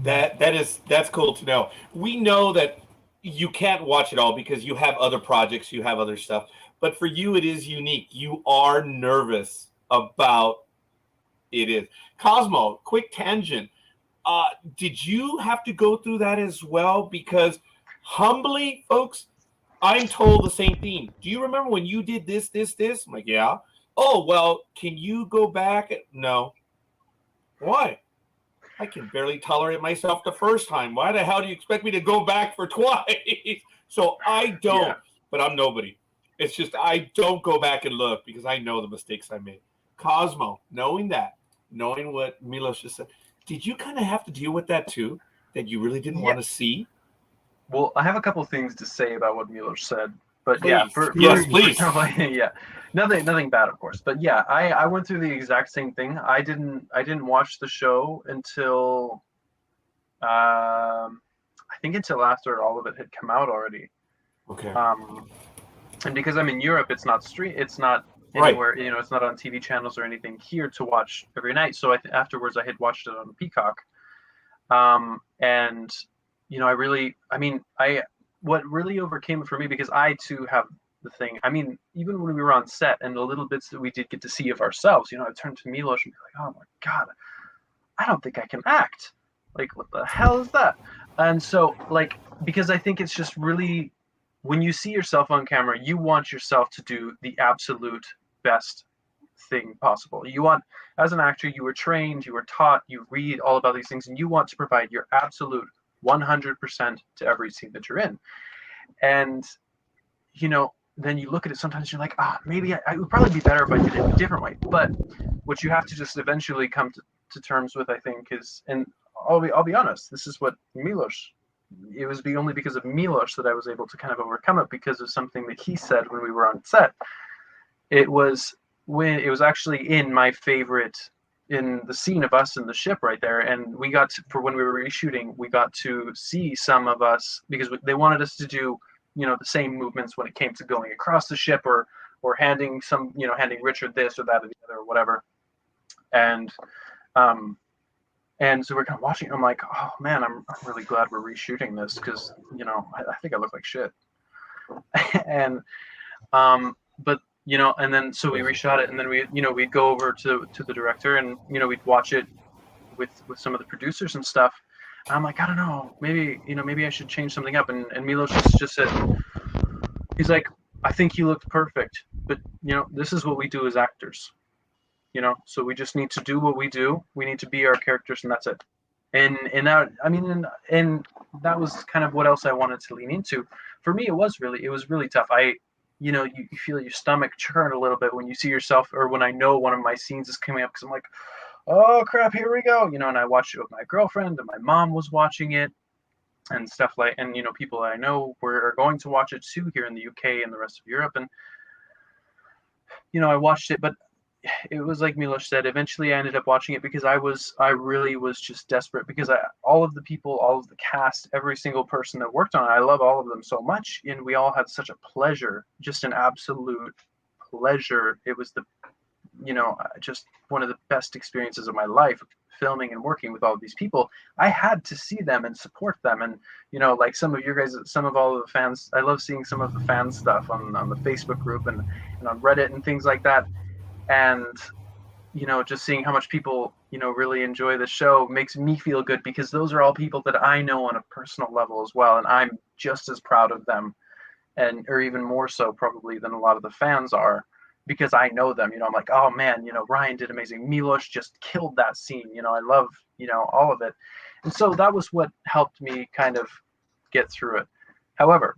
That's cool to know. We know that you can't watch it all because you have other projects, you have other stuff. But for you, it is unique. You are nervous about it. Cosmo, quick tangent. Did you have to go through that as well? Because humbly, folks, I'm told the same thing. Do you remember when you did this? I'm like, yeah. Oh, well, can you go back? No. Why? I can barely tolerate myself the first time. Why the hell do you expect me to go back for twice? So I don't, but I'm nobody. It's just I don't go back and look because I know the mistakes I made. Cosmo, knowing what Milos just said, did you kind of have to deal with that too? That you really didn't want to see? Well, I have a couple things to say about what Milos said, but Please. Please. Yeah, nothing bad, of course. But yeah, I went through the exact same thing. I didn't watch the show until, I think until after all of it had come out already. Okay. And because I'm in Europe, it's not anywhere, it's not on TV channels or anything here to watch every night. So afterwards, I had watched it on Peacock, and what really overcame it for me, because I too have the thing. I mean, even when we were on set and the little bits that we did get to see of ourselves, I turned to Milos and be like, oh my God, I don't think I can act. Like, what the hell is that? And so, because I think it's just really, when you see yourself on camera, you want yourself to do the absolute best thing possible. You want, as an actor, you were trained, you were taught, you read all about these things, and you want to provide your absolute 100% to every scene that you're in. And, then you look at it, sometimes you're like, maybe it would probably be better if I did it a different way. But what you have to just eventually come to terms with, I think, is, and I'll be honest, this is what Milos, it was only because of Milos that I was able to kind of overcome it, because of something that he said when we were on set. It was actually in my favorite, in the scene of us in the ship right there, and we got to, for when we were reshooting, we got to see some of us, because they wanted us to do the same movements when it came to going across the ship, or handing Richard this or that or the other or whatever. And so we're kind of watching. I'm like, oh man, I'm really glad we're reshooting this, because I think I look like shit. And but and then so we reshot it, and then we'd go over to the director, and we'd watch it with some of the producers and stuff. And I'm like, I don't know, maybe I should change something up. And Milos just said, he's like, I think you looked perfect, but this is what we do as actors, so we just need to do what we do. We need to be our characters, and that's it. And that, I mean, and that was kind of what else I wanted to lean into. For me, it was really tough. You feel your stomach churn a little bit when you see yourself, or when I know one of my scenes is coming up, because I'm like, oh crap, here we go, and I watched it with my girlfriend, and my mom was watching it and stuff like, and people I know are going to watch it too here in the UK and the rest of Europe, and I watched it, but it was like Milos said. Eventually, I ended up watching it because I really was just desperate, because all of the people, all of the cast, every single person that worked on it, I love all of them so much, and we all had such a pleasure, just an absolute pleasure. It was just one of the best experiences of my life, filming and working with all of these people. I had to see them and support them, and like some of all of the fans. I love seeing some of the fan stuff on the Facebook group and on Reddit and things like that. And just seeing how much people really enjoy the show makes me feel good, because those are all people that I know on a personal level as well, and I'm just as proud of them, or even more so probably than a lot of the fans are, because I know them. I'm like, oh man, Ryan did amazing, Milos just killed that scene, I love all of it. And so that was what helped me kind of get through it. However,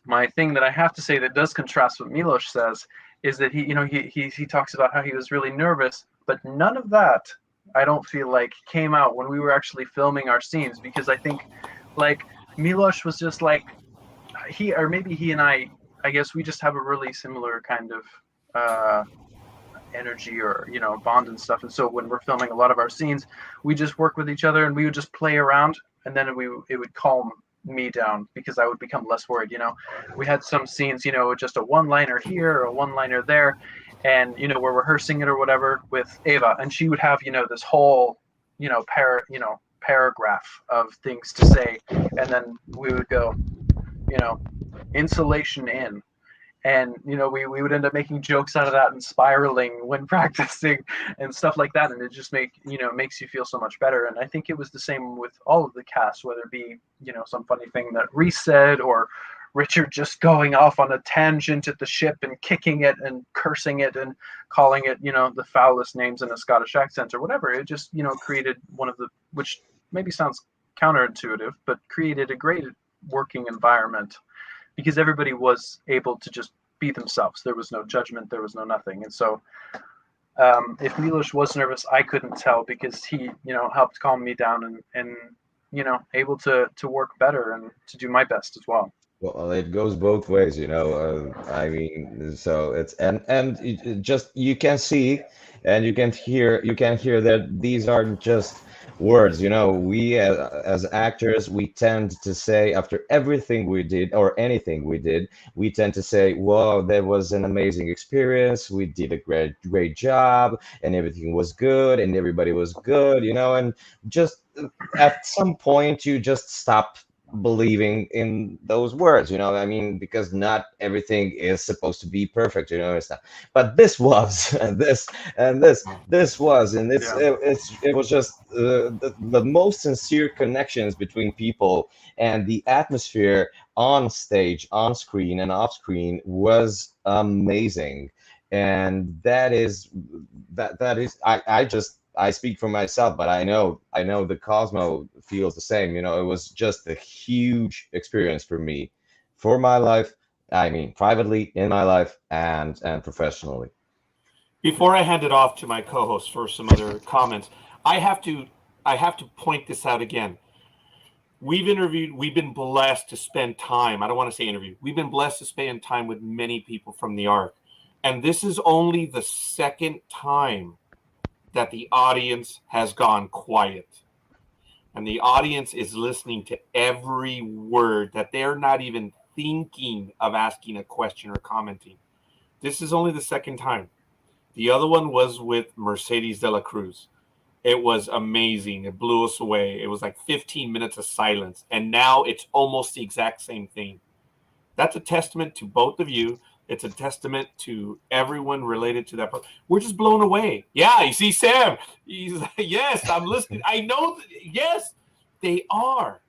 my thing that I have to say that does contrast what Milos says is that he talks about how he was really nervous, but none of that, I don't feel like, came out when we were actually filming our scenes, because I think like Milos was just like, he and I guess we just have a really similar kind of energy, or bond and stuff, and so when we're filming a lot of our scenes, we just work with each other, and we would just play around, and then it would calm me down, because I would become less worried. We had some scenes, just a one-liner here or a one-liner there, and we're rehearsing it or whatever with Ava, and she would have this whole paragraph of things to say, and then we would go insulation in, and we would end up making jokes out of that and spiraling when practicing and stuff like that, and it just makes you feel so much better. And I think it was the same with all of the cast, whether it be some funny thing that Reese said, or Richard just going off on a tangent at the ship and kicking it and cursing it and calling it the foulest names in a Scottish accent or whatever. It just created one of the, which maybe sounds counterintuitive, but created a great working environment, because everybody was able to just be themselves. There was no judgment, there was no nothing. And so if Milos was nervous, I couldn't tell, because he helped calm me down, and able to work better and to do my best as well. Well, it goes both ways, I mean, so it's and just you can see and you can hear that these aren't just words. We as actors, we tend to say after everything we did or anything we did, we tend to say, "Whoa, that was an amazing experience. We did a great job, and everything was good, and everybody was good." And just at some point, you just stop believing in those words, I mean, because not everything is supposed to be perfect, it's not. But this was, and this was, and it was just the most sincere connections between people, and the atmosphere on stage, on screen, and off screen was amazing. And that is I speak for myself, but I know the Cosmo feels the same. It was just a huge experience for me, for my life. I mean, privately, in my life, and professionally. Before I hand it off to my co-host for some other comments, I have to point this out again. We've been blessed to spend time. I don't want to say interview. We've been blessed to spend time with many people from the ARC. And this is only the second time that the audience has gone quiet, and the audience is listening to every word, that they're not even thinking of asking a question or commenting. This is only the second time. The other one was with Mercedes de la Cruz. It was amazing. It blew us away. It was like 15 minutes of silence, and now it's almost the exact same thing. That's a testament to both of you. It's a testament to everyone related to that. We're just blown away. Yeah, you see Sam. He's like, yes, I'm listening. I know. Yes, they are.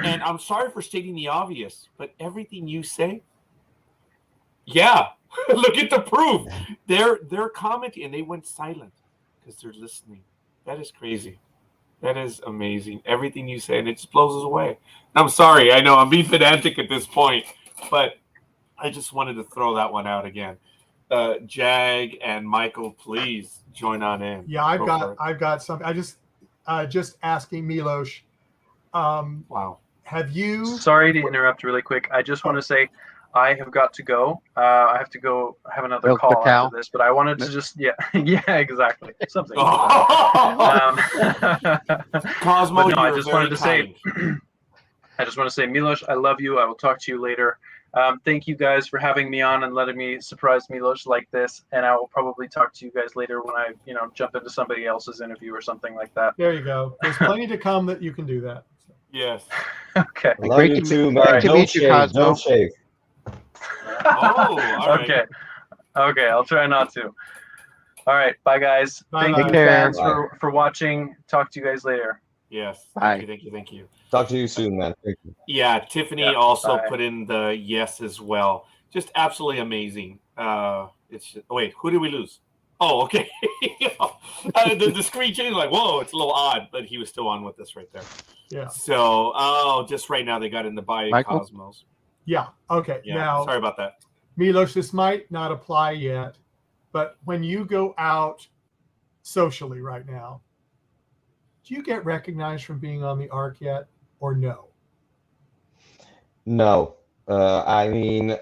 And I'm sorry for stating the obvious, but everything you say, yeah, look at the proof. They're commenting, and they went silent because they're listening. That is crazy. That is amazing. Everything you say, and it just blows us away. I'm sorry. I know I'm being pedantic at this point, but I just wanted to throw that one out again. Jag and Michael, please join on in. Yeah, I've got something. I just asking Milos. Wow. Have you? Sorry to interrupt really quick. I just want to say I have got to go. I have to go have another Milk the call cow? after this, but I wanted to just yeah exactly something. Cosmo, but no, I you're just very wanted to kind. say I just want to say, Milos, I love you. I will talk to you later. Thank you guys for having me on and letting me surprise Milos like this. And I will probably talk to you guys later when I, jump into somebody else's interview or something like that. There you go. There's plenty to come that you can do that. Yes. Okay. I love Great you to too, meet- man. great to Don't meet you, shave. Cosmo. Don't shave. Oh, all right. Okay. I'll try not to. All right. Bye, guys. Bye, Thank bye. you, Take care. fans, for watching. Talk to you guys later. Yes. Bye. Thank you. Talk to you soon, man. Thank you. Yeah, Tiffany Yeah, also bye. put in the yes as well. Just absolutely amazing. Wait, who did we lose? Oh, okay. The screen changed, like, whoa, it's a little odd, but he was still on with us right there. Yeah. So, just right now they got in the Bio Michael? Cosmos. Yeah. Okay. Yeah, Now, sorry about that. Milos, this might not apply yet, but when you go out socially right now, do you get recognized from being on the Ark yet, or no? No, I mean,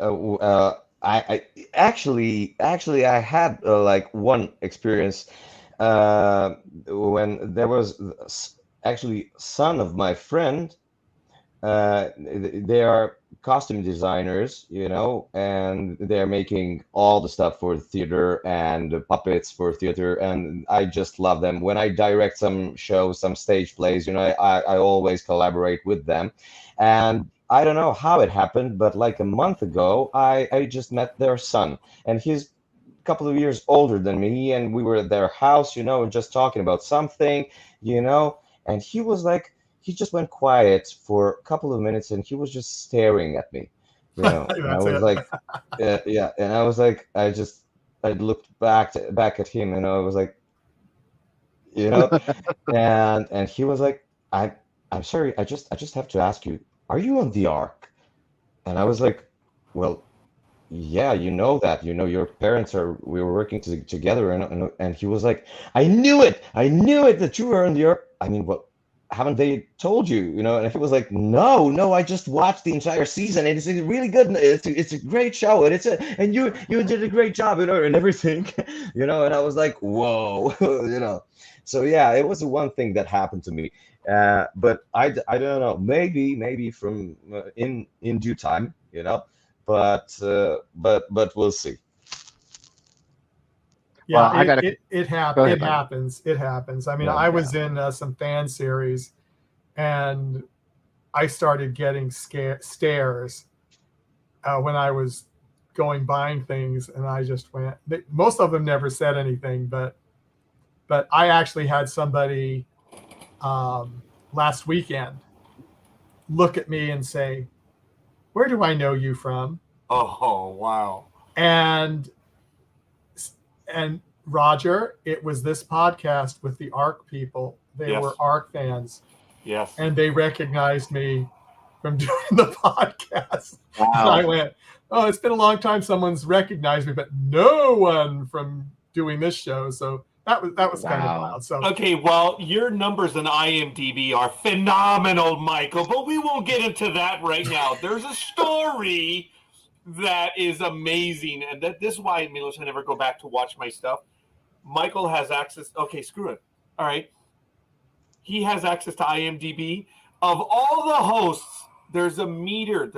I actually I had like one experience when there was actually son of my friend. They are costume designers, and they're making all the stuff for theater and puppets for theater, and I just love them. When I direct some shows, some stage plays, I always collaborate with them. And I don't know how it happened, but like a month ago, I just met their son, and he's a couple of years older than me, and we were at their house, just talking about something, and he was like, he just went quiet for a couple of minutes, and he was just staring at me, and I That's was it. like, yeah, and I was like, I looked back at him, and I was like, and he was like, I'm sorry, I just have to ask you, are you on the Ark? And I was like, well, yeah, that, your parents we were working together, and he was like, I knew it that you were on the Ark. I mean, well, haven't they told you, And he was like, no, I just watched the entire season, and it's really good. It's a great show, and you did a great job, and everything, and I was like, whoa, So yeah, it was one thing that happened to me, but I don't know, maybe from in due time, but we'll see. Yeah, Well, it Go ahead, happens. It happens. I mean, Yeah. I was in some fan series, and I started getting stares when I was buying things, and I just went. Most of them never said anything, but I actually had somebody last weekend look at me and say, "Where do I know you from?" Oh, wow. And Roger, it was this podcast with the Ark people. They Yes. were Ark fans, Yes. and they recognized me from doing the podcast. Wow. And I went, "Oh, it's been a long time someone's recognized me, but no one from doing this show." So that was kind of Wow. wild. So Okay, well, your numbers in IMDb are phenomenal, Michael, but we won't get into that right now. There's a story that is amazing, and this is why, Milos, I never go back to watch my stuff. Michael has access. Okay, screw it. All right. He has access to IMDb. Of all the hosts, there's a meter.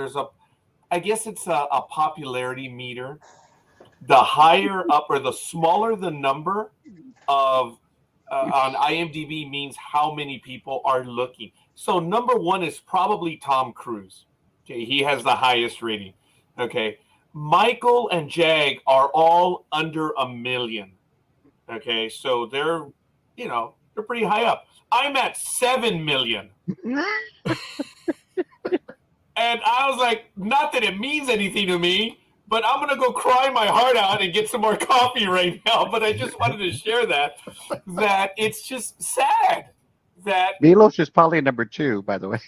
I guess it's a popularity meter. The higher up or the smaller the number of on IMDb means how many people are looking. So number one is probably Tom Cruise. Okay, he has the highest rating. Okay, Michael and Jag are all under 1 million. Okay, so they're pretty high up. I'm at 7 million. And I was like, not that it means anything to me, but I'm going to go cry my heart out and get some more coffee right now. But I just wanted to share that it's just sad that Milos is probably number 2, by the way.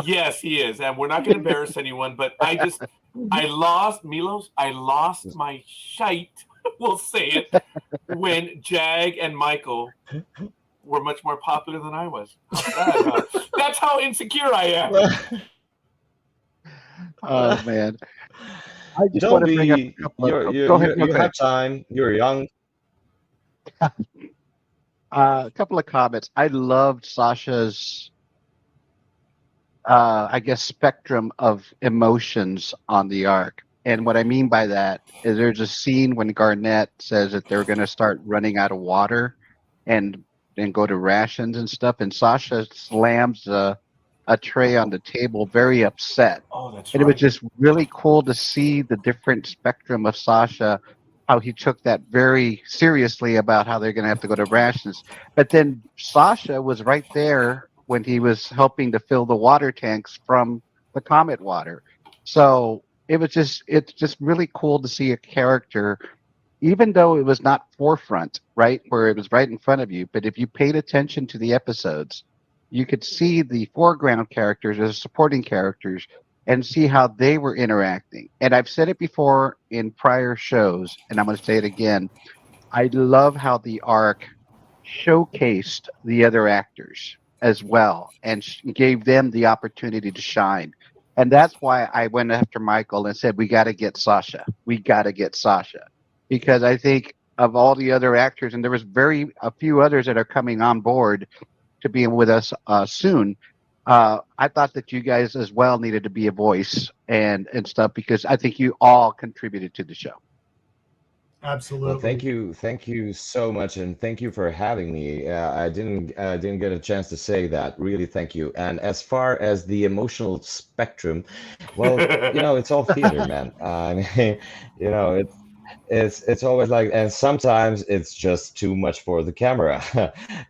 yes, he is, and we're not going to embarrass anyone. But I lost Milos. I lost my shite. We'll say it when Jag and Michael were much more popular than I was. That's how insecure I am. Oh man, I just Don't want to bring up be. a couple of. Go ahead. You Go have ahead. time. You're young. A couple of comments. I loved Sasha's, I guess, spectrum of emotions on the arc. And what I mean by that is there's a scene when Garnett says that they're going to start running out of water and go to rations and stuff. And Sasha slams a tray on the table, very upset. Oh, that's And it was just really cool to see the different spectrum of Sasha, how he took that very seriously about how they're going to have to go to rations. But then Sasha was right there when he was helping to fill the water tanks from the Comet water. So it's just really cool to see a character, even though it was not forefront, right, where it was right in front of you. But if you paid attention to the episodes, you could see the foreground characters as supporting characters and see how they were interacting. And I've said it before in prior shows, and I'm going to say it again. I love how the arc showcased the other actors as well and gave them the opportunity to shine. And that's why I went after Michael and said, we got to get Sasha. We got to get Sasha. Because I think of all the other actors, and there was a few others that are coming on board to be with us soon. I thought that you guys as well needed to be a voice and stuff, because I think you all contributed to the show. Absolutely. Well, thank you so much, and thank you for having me. I didn't get a chance to say that. Really, thank you. And as far as the emotional spectrum, well, it's all theater, man. I mean, it's always like, and sometimes it's just too much for the camera.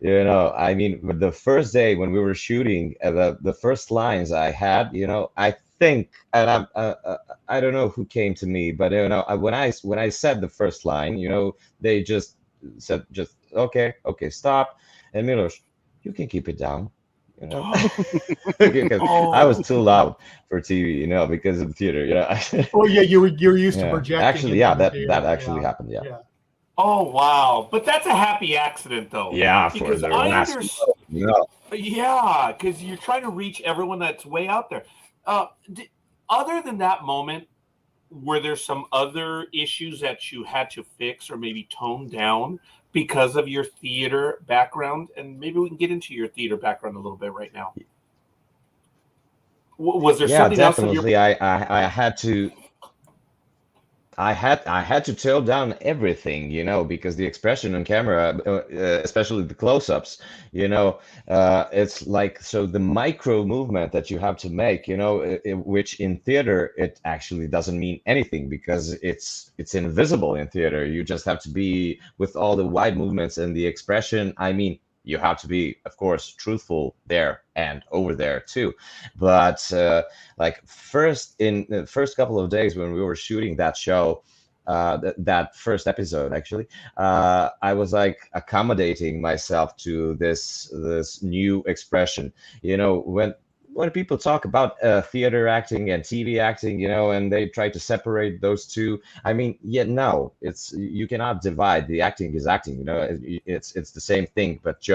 I mean, the first day when we were shooting, the first lines I had, I think, and I don't know who came to me, but when I said the first line, they just said, just okay, stop, and Milos, you can keep it down. Because I was too loud for TV, because of the theater. Oh yeah, you're used to projecting. Actually, yeah, that actually happened. Yeah. Oh wow, but that's a happy accident though. Yeah, for because the I last. understand. Yeah, because you're trying to reach everyone that's way out there. Other than that moment, were there some other issues that you had to fix or maybe tone down because of your theater background? And maybe we can get into your theater background a little bit right now. Was there something definitely. else? I had to tone down everything, because the expression on camera, especially the close-ups, it's like, so the micro movement that you have to make, which in theater it actually doesn't mean anything because it's invisible in theater. You just have to be with all the wide movements and the expression. I mean, you have to be, of course, truthful there and over there too. But like in the first couple of days when we were shooting that show, that first episode actually, I was like accommodating myself to this new expression. When people talk about theater acting and TV acting, and they try to separate those two, I mean, no, you cannot divide. The acting is acting, it's the same thing, but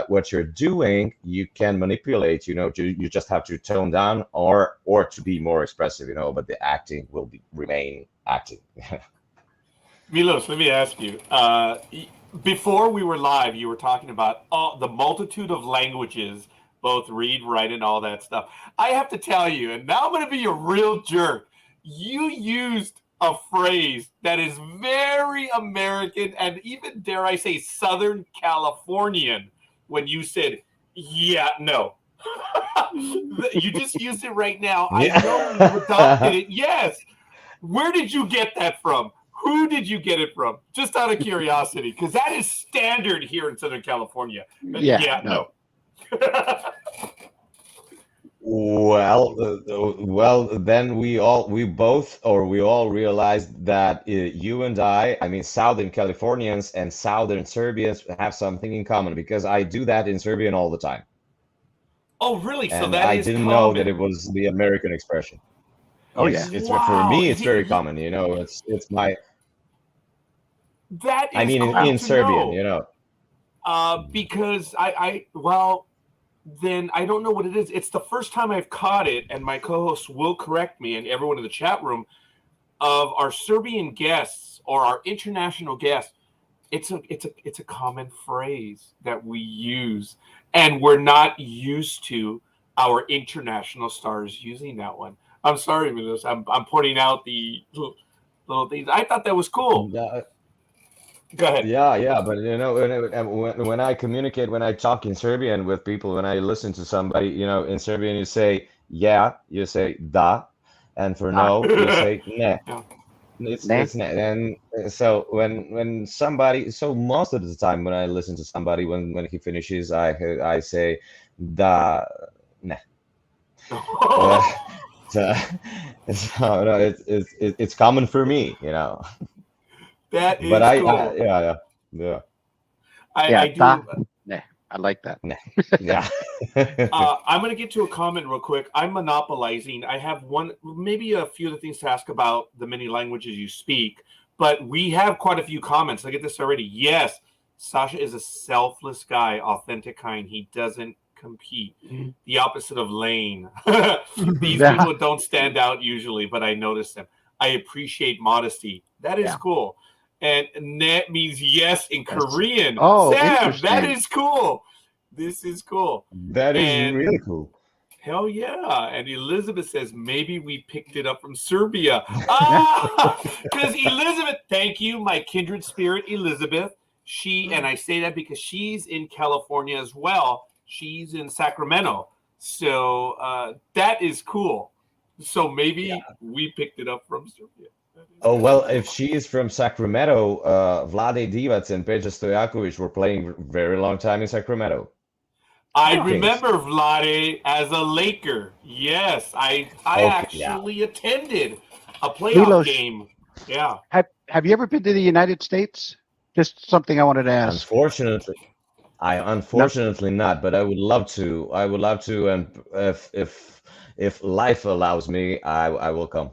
what you're doing, you can manipulate, you just have to tone down or to be more expressive, but the acting will remain acting. Milos, let me ask you. Before we were live, you were talking about the multitude of languages, both read, write, and all that stuff. I have to tell you, and now I'm going to be a real jerk. You used a phrase that is very American and even, dare I say, Southern Californian when you said, yeah, no. You just used it right now. Yeah. I know you adopted it. Yes. Where did you get that from? Who did you get it from? Just out of curiosity, because that is standard here in Southern California. Yeah, no. Well, then we all realized that you and I mean, Southern Californians and Southern Serbians have something in common because I do that in Serbian all the time, Oh, really? So and that I is didn't know that common. it was the American expression. Oh yeah. It's for Wow. me, it's very common. It's my. That I is mean, cool in to Serbian, know. Because well, then I don't know what it is. It's the first time I've caught it, and my co-hosts will correct me, and everyone in the chat room, of our Serbian guests or our international guests. It's a common phrase that we use, and we're not used to our international stars using that one. I'm sorry, Milos. I'm pointing out the little things. I thought that was cool. Go ahead. Yeah, but when I communicate, when I talk in Serbian with people, when I listen to somebody, in Serbian you say yeah, you say da, and for no you say ne. Yeah. Ne? It's ne. And so when somebody, so most of the time when I listen to somebody, when he finishes, I say da ne. So, so no, it's common for me. That But is cool. yeah. Yeah. I do. Ne. I like that. Yeah. I'm going to get to a comment real quick. I'm monopolizing. I have maybe a few other things to ask about the many languages you speak, but we have quite a few comments. Look at this already. Yes, Sasha is a selfless guy, authentic kind. He doesn't compete. The opposite of Lane. These Yeah. people don't stand out usually, but I notice them. I appreciate modesty. That is Yeah. cool. And net means yes in Korean. Oh, Sam, interesting. that is cool. This is cool. That is And really cool. hell yeah. And Elizabeth says, maybe we picked it up from Serbia. Because Elizabeth, thank you, my kindred spirit, Elizabeth. And I say that because she's in California as well. She's in Sacramento. So that is cool. So maybe we picked it up from Serbia. Oh, well, if she is from Sacramento, Vlade Divac and Peja Stojakovic were playing very long time in Sacramento. I Kings. remember Vlade as a Laker. Yes, I actually attended a playoff Milos, game. Yeah. Have you ever been to the United States? Just something I wanted to ask. Unfortunately not, but I would love to. I would love to, and if life allows me, I will come.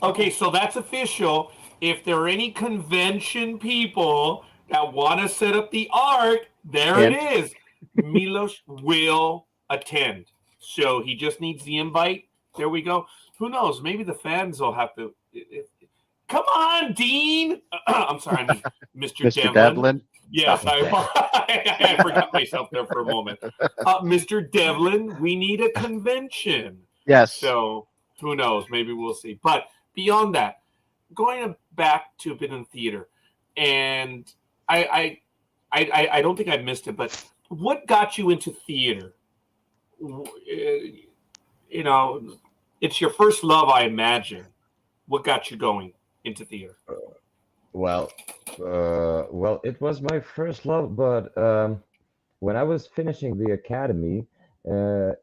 Okay, so that's official. If there are any convention people that want to set up the Ark, there it is. Milos will attend. So he just needs the invite. There we go. Who knows? Maybe the fans will have to. Come on, Dean. I'm sorry, I mean Mr. Devlin. Yes, I forgot myself there for a moment. Mr. Devlin, we need a convention. Yes. So who knows? Maybe we'll see. But beyond that, going back to a bit in theater, and I don't think I missed it, but what got you into theater? It's your first love, I imagine. What got you going into theater? Well, it was my first love, but when I was finishing the academy, because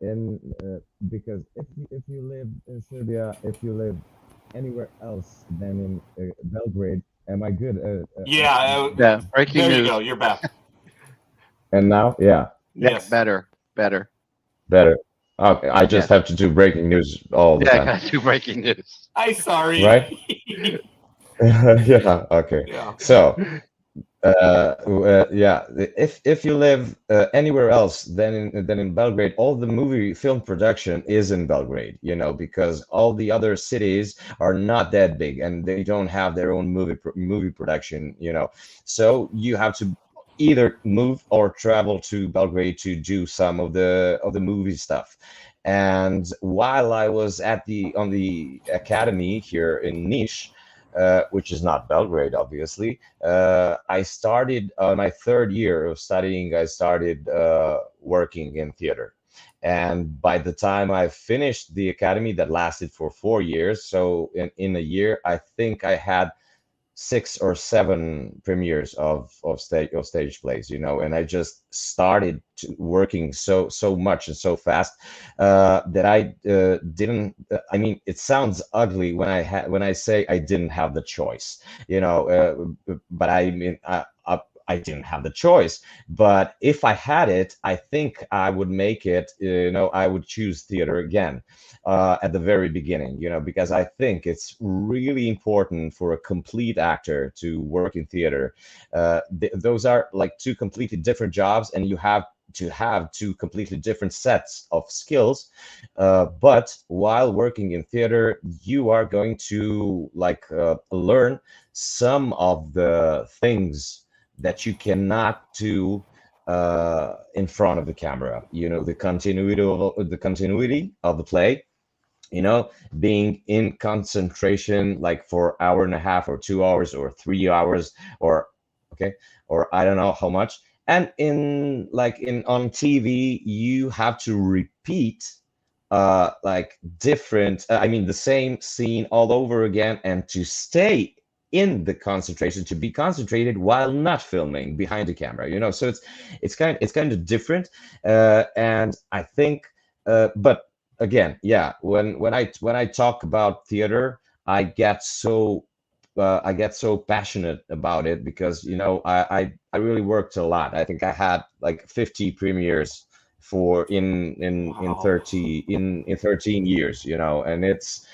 if you live in Serbia, if you live anywhere else than in Belgrade, am I good? Yeah. Breaking there news. You go. You're back. And now, yeah. Yes. Better. Okay, I just have to do breaking news all the time. Yeah, I gotta do breaking news. I'm sorry. Right? Yeah. Okay. Yeah. So, if you live anywhere else than in Belgrade, all the film production is in Belgrade. Because all the other cities are not that big and they don't have their own movie production. So you have to either move or travel to Belgrade to do some of the movie stuff. And while I was on the academy here in Niš, which is not Belgrade, obviously, I started on my third year of studying. I started working in theater, and by the time I finished the academy, that lasted for 4 years. So in a year, I think I had 6 or 7 premieres of stage plays, and I just started working so much and so fast that I didn't. I mean, it sounds ugly when I say I didn't have the choice, but I mean, I didn't have the choice. But if I had it, I think I would make it. I would choose theater again at the very beginning. Because I think it's really important for a complete actor to work in theater. Those are like two completely different jobs, and you have to have two completely different sets of skills. But while working in theater, you are going to learn some of the things that you cannot do in front of the camera. The continuity of the play. Being in concentration like for hour and a half or 2 hours or 3 hours or I don't know how much. And on TV, you have to repeat different. I mean, the same scene all over again, and to stay in the concentration, to be concentrated while not filming behind the camera. So it's kind of different, and I think, but again, yeah, when I talk about theater, I get so passionate about it because I really worked a lot. I think I had like 50 premieres in Wow. 13 years, and it's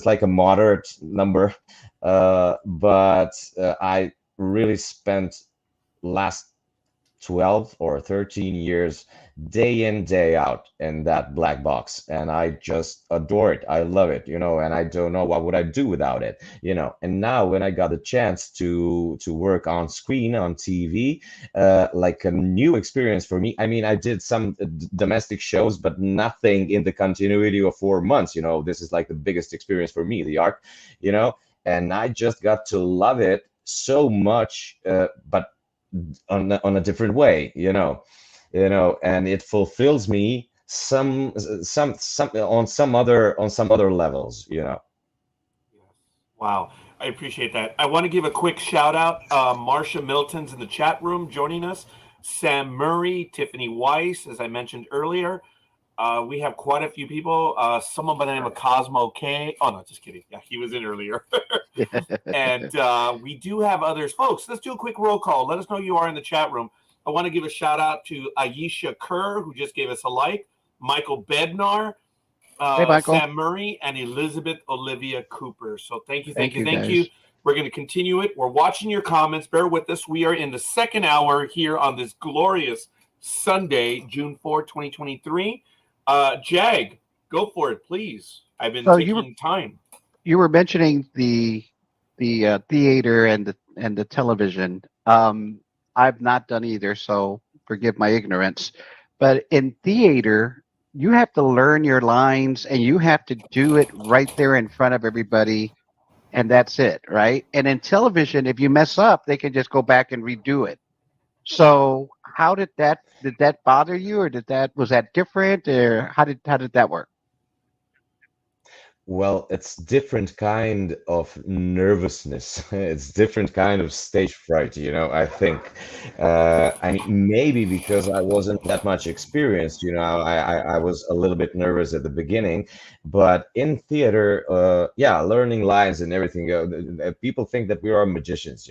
like a moderate number, but I really spent last 12 or 13 years day in day out in that black box, and I just adore it. I love it, and I don't know what would I do without it. And now when I got a chance to work on screen on TV, like a new experience for me. I mean, I did some domestic shows, but nothing in the continuity of 4 months. This is like the biggest experience for me, the art. And I just got to love it so much, but on a different way, and it fulfills me some on some other levels. Wow, I appreciate that. I want to give a quick shout out. Marcia Milton's in the chat room joining us. Sam Murray, Tiffany Weiss, as I mentioned earlier. We have quite a few people. Someone by the name of Cosmo K. Oh, no, just kidding. Yeah, he was in earlier. And we do have others. Folks, let's do a quick roll call. Let us know you are in the chat room. I want to give a shout out to Ayesha Kerr, who just gave us a like, Michael Bednar, Hey, Michael. Sam Murray, and Elizabeth Olivia Cooper. So thank you. Thank you, We're going to continue it. We're watching your comments. Bear with us. We are in the second hour here on this glorious Sunday, June 4th, 2023. Jag, go for it, please. I've been taking time. You were mentioning the theater and the television. I've not done either, so forgive my ignorance. But in theater, you have to learn your lines and you have to do it right there in front of everybody, and that's it, right? And in television, if you mess up, they can just go back and redo it. So how did that bother you, or was that different, or how did that work? Well, it's different kind of nervousness. It's different kind of stage fright, I think. I mean, maybe because I wasn't that much experienced, I was a little bit nervous at the beginning. But in theater, learning lines and everything, people think that we are magicians,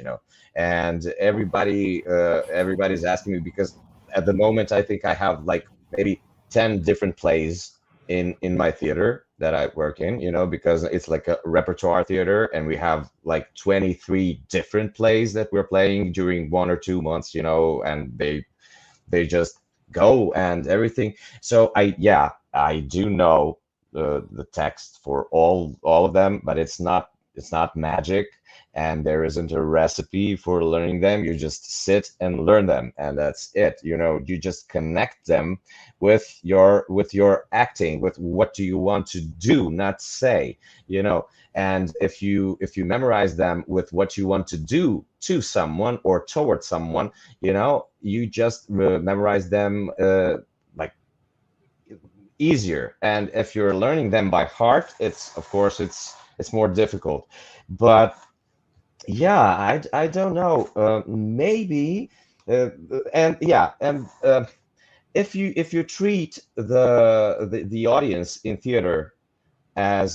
and everybody's asking me, because at the moment I think I have like maybe 10 different plays in my theater that I work in, because it's like a repertoire theater, and we have like 23 different plays that we're playing during 1 or 2 months, and they just go and everything. So I do know the text for all of them, but it's not magic, and there isn't a recipe for learning them. You just sit and learn them, and that's it. You just connect them with your acting, with what do you want to do, not say. And if you memorize them with what you want to do to someone or towards someone, you just memorize them easier. And if you're learning them by heart, it's it's more difficult. But yeah, I don't know. Maybe, uh, and yeah, and if you treat the audience in theater as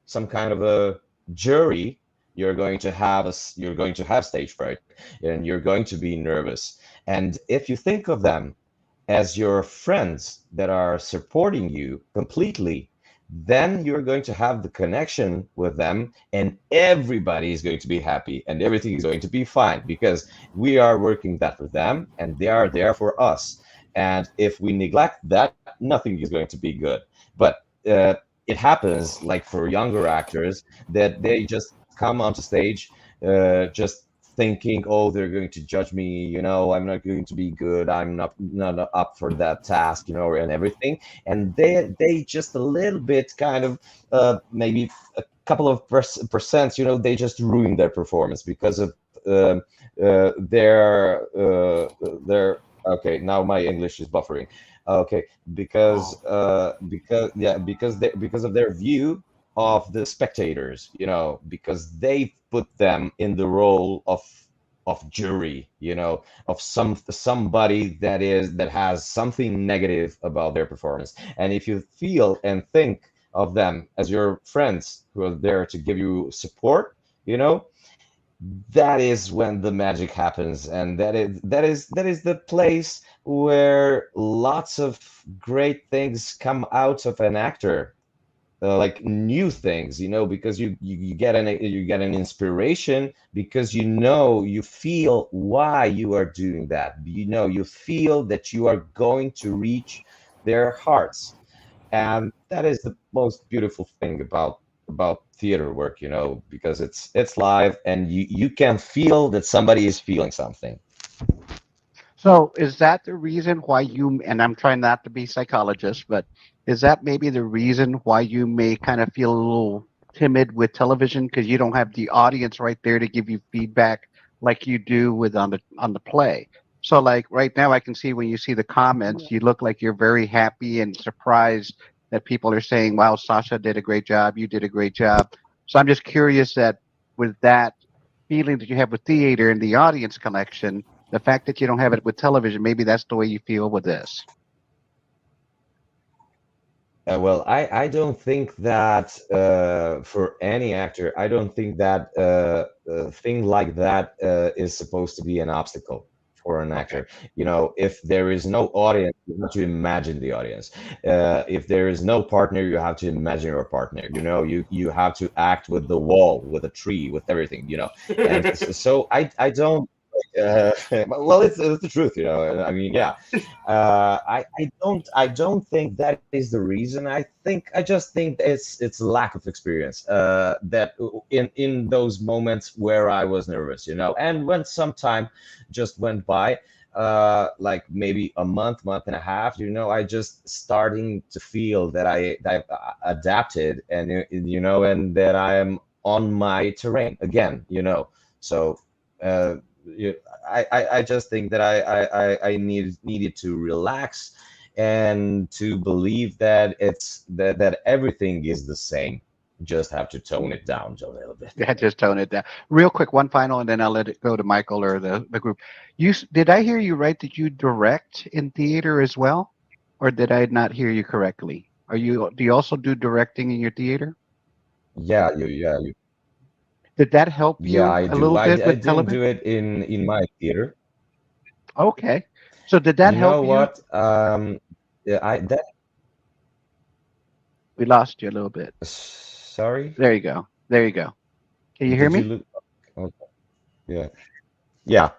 some kind of a jury, you're going to have stage fright, and you're going to be nervous. And if you think of them as your friends that are supporting you completely, then you're going to have the connection with them, and everybody is going to be happy, and everything is going to be fine because we are working that for them, and they are there for us. And if we neglect that, nothing is going to be good. But it happens like for younger actors that they just come onto stage just thinking, oh, they're going to judge me, I'm not going to be good, I'm not up for that task, and everything. And they just a little bit kind of maybe a couple of percent, they just ruin their performance because of their okay, now my English is buffering. Okay, because of their view of the spectators, because they put them in the role of jury, of somebody that has something negative about their performance. And if you feel and think of them as your friends who are there to give you support, that is when the magic happens, and that is the place where lots of great things come out of an actor, like new things, because you get an inspiration, because you feel why you are doing that, you feel that you are going to reach their hearts. And that is the most beautiful thing about theater work, because it's live, and you can feel that somebody is feeling something. So is that the reason why you, and I'm trying not to be psychologist, but is that maybe the reason why you may kind of feel a little timid with television because you don't have the audience right there to give you feedback like you do with on the play? So like right now I can see when you see the comments, you look like you're very happy and surprised that people are saying, "Wow, Sasha did a great job, you did a great job." So I'm just curious that with that feeling that you have with theater and the audience connection, the fact that you don't have it with television, maybe that's the way you feel with this. Well, I don't think that for any actor, I don't think that thing like that is supposed to be an obstacle for an Okay. actor. If there is no audience, you have to imagine the audience. If there is no partner, you have to imagine your partner. You have to act with the wall, with a tree, with everything. And so I don't. Well, it's the truth. I mean, yeah. I don't think that is the reason. I just think it's lack of experience that in those moments where I was nervous, and when some time just went by, like maybe a month and a half, I just starting to feel that I've adapted, and that I am on my terrain again, so uh, you, I just think that I needed to relax and to believe that that everything is the same. Just have to tone it down a little bit. Yeah, just tone it down. Real quick, one final, and then I'll let it go to Michael or the group. Did I hear you right that you direct in theater as well, or did I not hear you correctly? Do you also do directing in your theater? Yeah, Did that help yeah, you I a do. little bit I with didn't television? do it in my theater. Okay. So did that You know help you? what? Yeah, I that We lost you a little bit. sorry. There you go. There you go. Can you hear Did you me? look? Okay, yeah, yeah.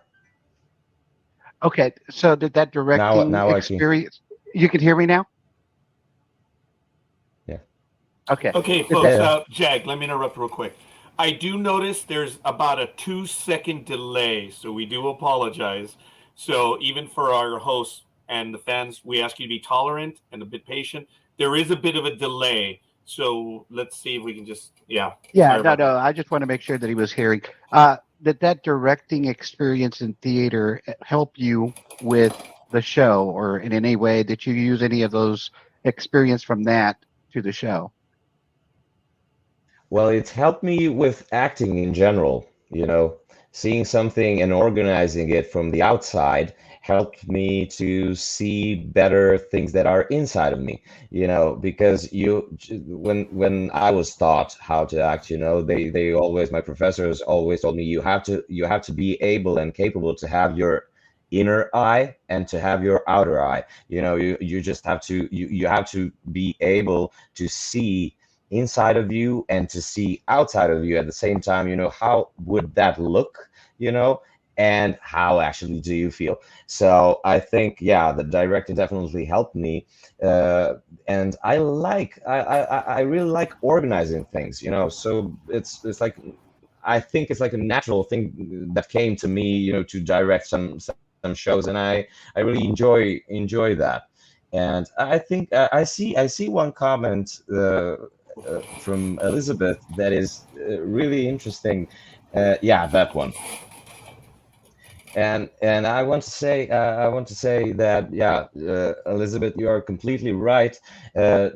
Okay. So did that Now directing now I can. experience? You can hear me now? Yeah, Okay. Okay, Did folks, that? yeah. Jag, let me interrupt real quick. I do notice there's about a 2-second delay, so we do apologize. So even for our hosts and the fans, we ask you to be tolerant and a bit patient. There is a bit of a delay, so let's see if we can just, yeah, Yeah, sorry no, about no. that. I just want to make sure that he was hearing. Did that directing experience in theater help you with the show, or in any way that you use any of those experience from that to the show? Well, it helped me with acting in general, you know, seeing something and organizing it from the outside helped me to see better things that are inside of me, you know, because when I was taught how to act, you know, they always, my professors always told me you have to be able and capable to have your inner eye and to have your outer eye. You know, you just have to you have to be able to see inside of you and to see outside of you at the same time. You know, how would that look, you know, and how actually do you feel? So I think, yeah, the directing definitely helped me. And I really like organizing things, you know. So it's like, I think it's like a natural thing that came to me, you know, to direct some shows, and I really enjoy that. And I think I see one comment from Elizabeth that is really interesting. Yeah, that one. And I want to say that, yeah, Elizabeth, you are completely right.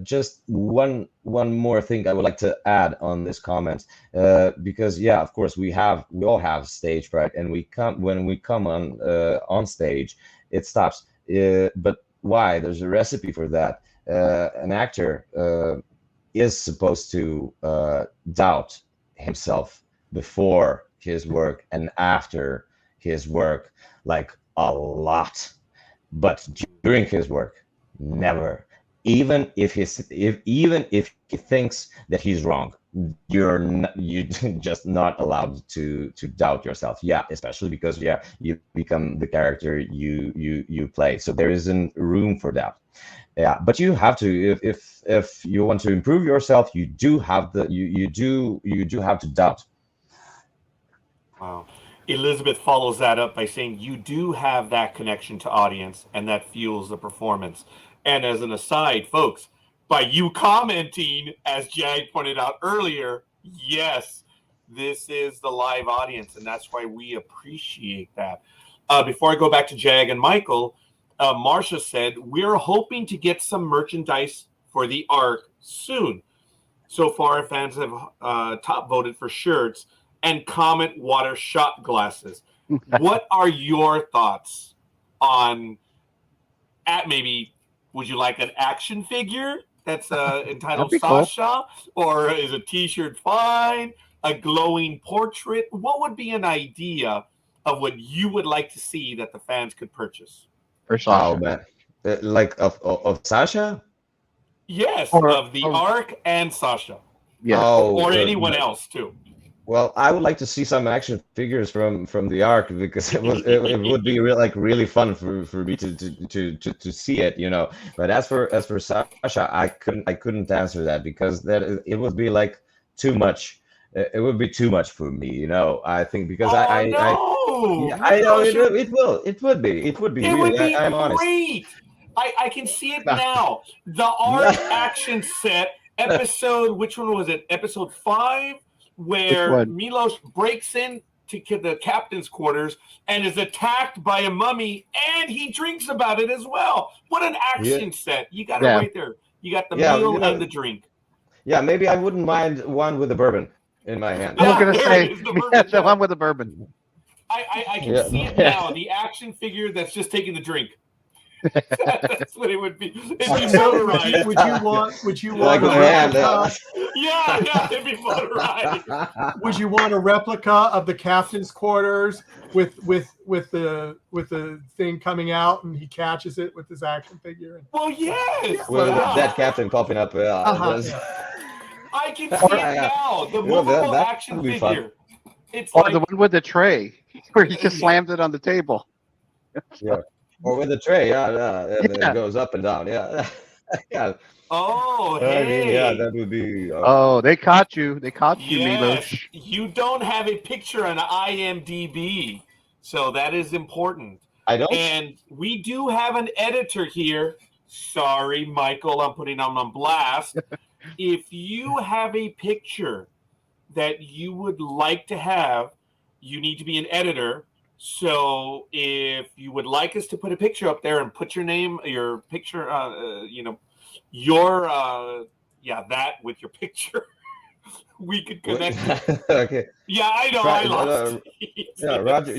Just one more thing I would like to add on this comment, because, yeah, of course, we all have stage fright, and when we come on stage, it stops. But why? There's a recipe for that. An actor is supposed to doubt himself before his work and after his work, like, a lot, but during his work, never. Even if he thinks that he's wrong, you just not allowed to doubt yourself. Yeah, especially because, yeah, you become the character you play. So there isn't room for doubt. Yeah, but you have to, if you want to improve yourself, you do have to doubt. Wow. Elizabeth follows that up by saying you do have that connection to audience and that fuels the performance. And as an aside, folks, by you commenting, as Jag pointed out earlier, yes, this is the live audience, and that's why we appreciate that. Before I go back to Jag and Michael, Marcia said, we're hoping to get some merchandise for the ARC soon. So far, fans have top voted for shirts and Comet water shot glasses. What are your thoughts on, maybe, would you like an action figure that's entitled That'd be cool. Sasha? Or is a t-shirt fine? A glowing portrait? What would be an idea of what you would like to see that the fans could purchase? For Oh Sasha. man, like of Sasha. Yes, Or- of the ARC and Sasha. Yeah. Oh, Or anyone else, too. well, I would like to see some action figures from the arc, because it would be really fun for me to see it, you know. But as for Sasha, I couldn't answer that, because it would be like too much. It would be too much for me, you know. I think, because Oh, yeah, no! I know Milos, it would be it would really. be I'm honest. great. I can see it now. The ARC action set, episode, which one was it? Episode 5, where one? Milos breaks in to the captain's quarters and is attacked by a mummy, and he drinks about it as well. What an action set. You got it Yeah. right there. You got the Yeah, meal you know, and the drink. yeah, maybe I wouldn't mind one with a bourbon in my hand. I was Yeah, gonna there say it is, the yeah, bourbon, the yeah. one with the bourbon. I can Yeah. see it now. The action figure that's just taking the drink. That's what it would be. It'd be So motorized. would you Like want a a man. replica? Yeah, it'd be motorized. Would you want a replica of the captain's quarters with the thing coming out and he catches it with his action figure? Well, yes. With Yeah. that captain popping up. Uh-huh. I can see it now. The Well, movable that action would be fun. figure. It's Or like the one with the tray, where he just slams it on the table. Or with the tray, yeah, and Yeah. it goes up and down, yeah. Yeah, oh, I mean, yeah, hey. that would be. Oh, they caught you. They caught you, Yes, Milos. you don't have a picture on IMDb, so that is important. I don't. And we do have an editor here. Sorry, Michael, I'm putting him on blast. If you have a picture that you would like to have, you need to be an editor. So if you would like us to put a picture up there and put your name, your picture, that with your picture, we could connect. Okay. Yeah, I know. Try, I lost. yeah, Roger,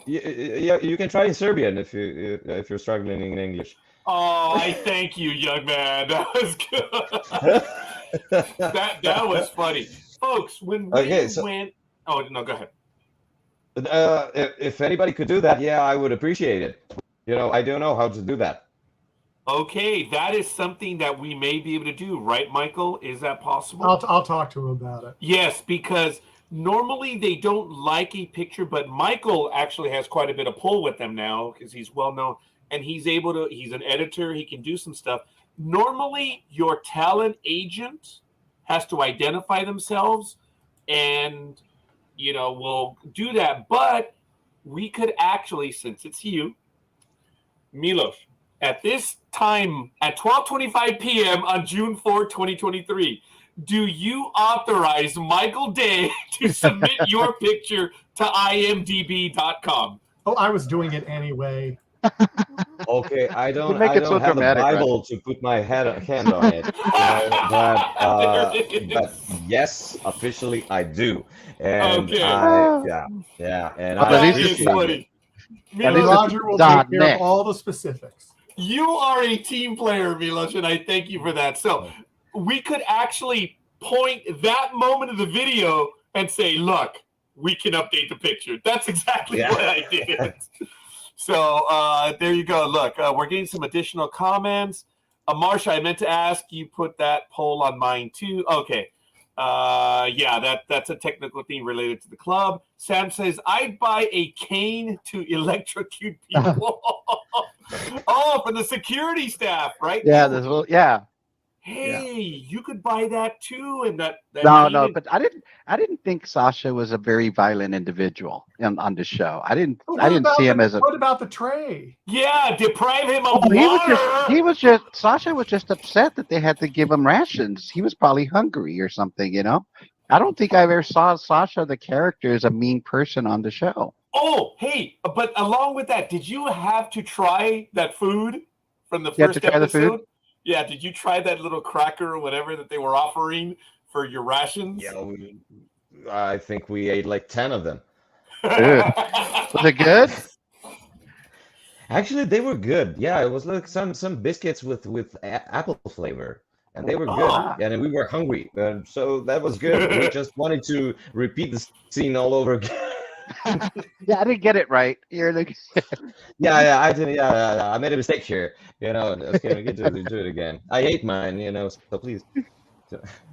you can try in Serbian if you're struggling in English. Oh, I thank you, young man. That was good. that was funny, folks. When we Okay, so went. Oh no, go ahead. if anybody could do that, yeah, I would appreciate it. I don't know how to do that. Okay, that is something that we may be able to do, right, Michael? Is that possible? I'll talk to him about it. Yes, because normally they don't like a picture, but Michael actually has quite a bit of pull with them now because he's well known and he's an editor, he can do some stuff. Normally, your talent agent has to identify themselves and, we'll do that. But we could actually, since it's you, Milos, at this time, at 12:25 p.m. on June 4, 2023, do you authorize Michael Day to submit your picture to imdb.com? Oh, I was doing it anyway. Okay, I don't make it so have dramatic, a Bible to put my hand on it, but yes, officially I do, and Okay. and But I at least That it's is appreciate funny. it. At least Milos, Roger will dot take care net. of all the specifics. you are a team player, Milos, and I thank you for that. So we could actually point that moment of the video and say, look, we can update the picture. That's exactly Yeah. what I did. So there you go. Look, we're getting some additional comments. Marsha, I meant to ask you put that poll on mine too. Okay. Yeah, that's a technical thing related to the club. Sam says, I'd buy a cane to electrocute people. Oh, for the security staff, right? Yeah, Oh, yeah. hey, you could buy that too, and that No, even- but I didn't think Sasha was a very violent individual on the show. I didn't see him as a. What about the tray? Yeah, deprive him of Oh, water. he was just Sasha was just upset that they had to give him rations. He was probably hungry or something, I don't think I ever saw Sasha the character as a mean person on the show. Oh, hey, but along with that, did you have to try that food from the You had first to try the food? episode? Yeah, did you try that little cracker or whatever that they were offering for your rations? Yeah, I think we ate like 10 of them. Was it good? Actually, they were good. Yeah, it was like some biscuits with apple flavor, and they were good. Oh. And we were hungry, so that was good. We just wanted to repeat the scene all over again. Yeah, I didn't get it right. You're like, Yeah, I did. Yeah, I made a mistake here. Let's get to do it again. I ate mine. So please.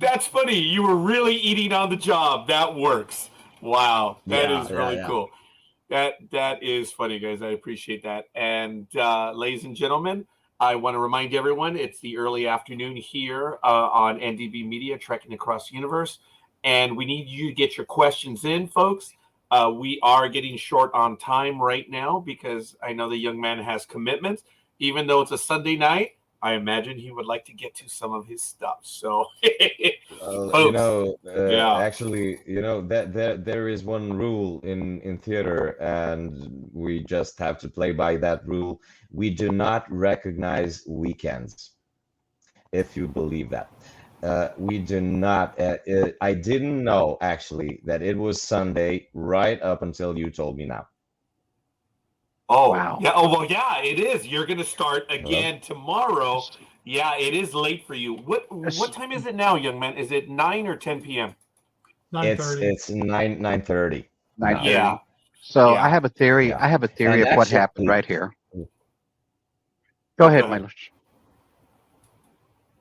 That's funny. You were really eating on the job. That works. Wow, that is really cool. That is funny, guys. I appreciate that. And ladies and gentlemen, I want to remind everyone it's the early afternoon here on NDB Media, Trekking Across the Universe, and we need you to get your questions in, folks. We are getting short on time right now because I know the young man has commitments. Even though it's a Sunday night, I imagine he would like to get to some of his stuff. So, actually, that there is one rule in theater, and we just have to play by that rule. We do not recognize weekends, if you believe that. We do not. I didn't know actually that it was Sunday right up until you told me now. Oh, wow. Yeah. Oh, well, yeah, it is. You're going to start again tomorrow. Yeah, it is late for you. What time is it now, young man? Is it 9 or 10 p.m.? 9:30. It's 9:30. 9:30. Yeah. So Yeah. I have a theory. Yeah. I have a theory And of what actually- happened right here. Go ahead, ahead. Milos.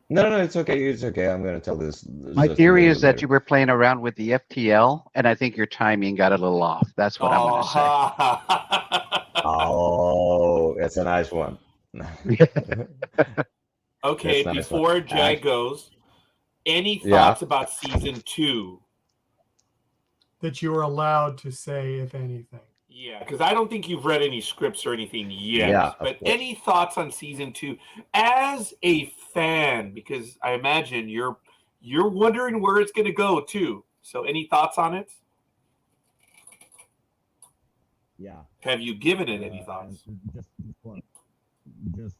No, it's okay. It's okay. I'm going to tell this. My just a theory little is that bit you were playing around with the FTL, and I think your timing got a little off. That's what I'm going to say. later. Oh, that's a nice one. Okay, That's nice before one. Jag goes, any Yeah. thoughts about season 2? That you are allowed to say, if anything. Yeah, because I don't think you've read any scripts or anything yet. Yeah, of but course. any thoughts on season 2 as a fan? Because I imagine you're wondering where it's going to go too. So, any thoughts on it? Yeah. Have you given it any thoughts? Just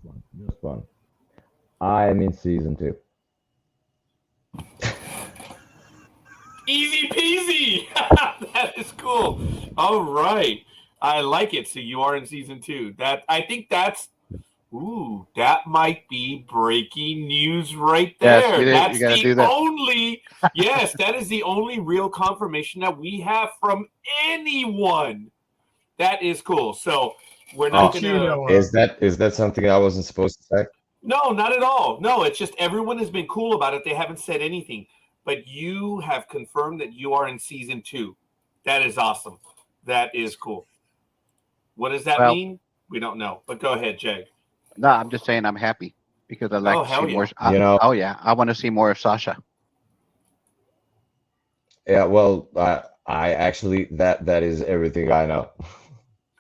one. I'm in season 2. Easy peasy. That is cool. All right. I like it. So you are in season 2. I think that might be breaking news right Yes, there. you That's gotta the do that. only, yes, that is the only real confirmation that we have from anyone. That is cool. So we're not That going you to. know of. Is that something I wasn't supposed to say? No, not at all. No, it's just everyone has been cool about it. They haven't said anything. But you have confirmed that you are in season 2. That is awesome. That is cool. What does that Well- mean? We don't know. But go ahead, Jag. No, I'm just saying I'm happy because I'd like Oh, to hell see more. yeah. You know- Oh yeah, I want to see more of Sasha. Yeah, well, I actually that is everything I know.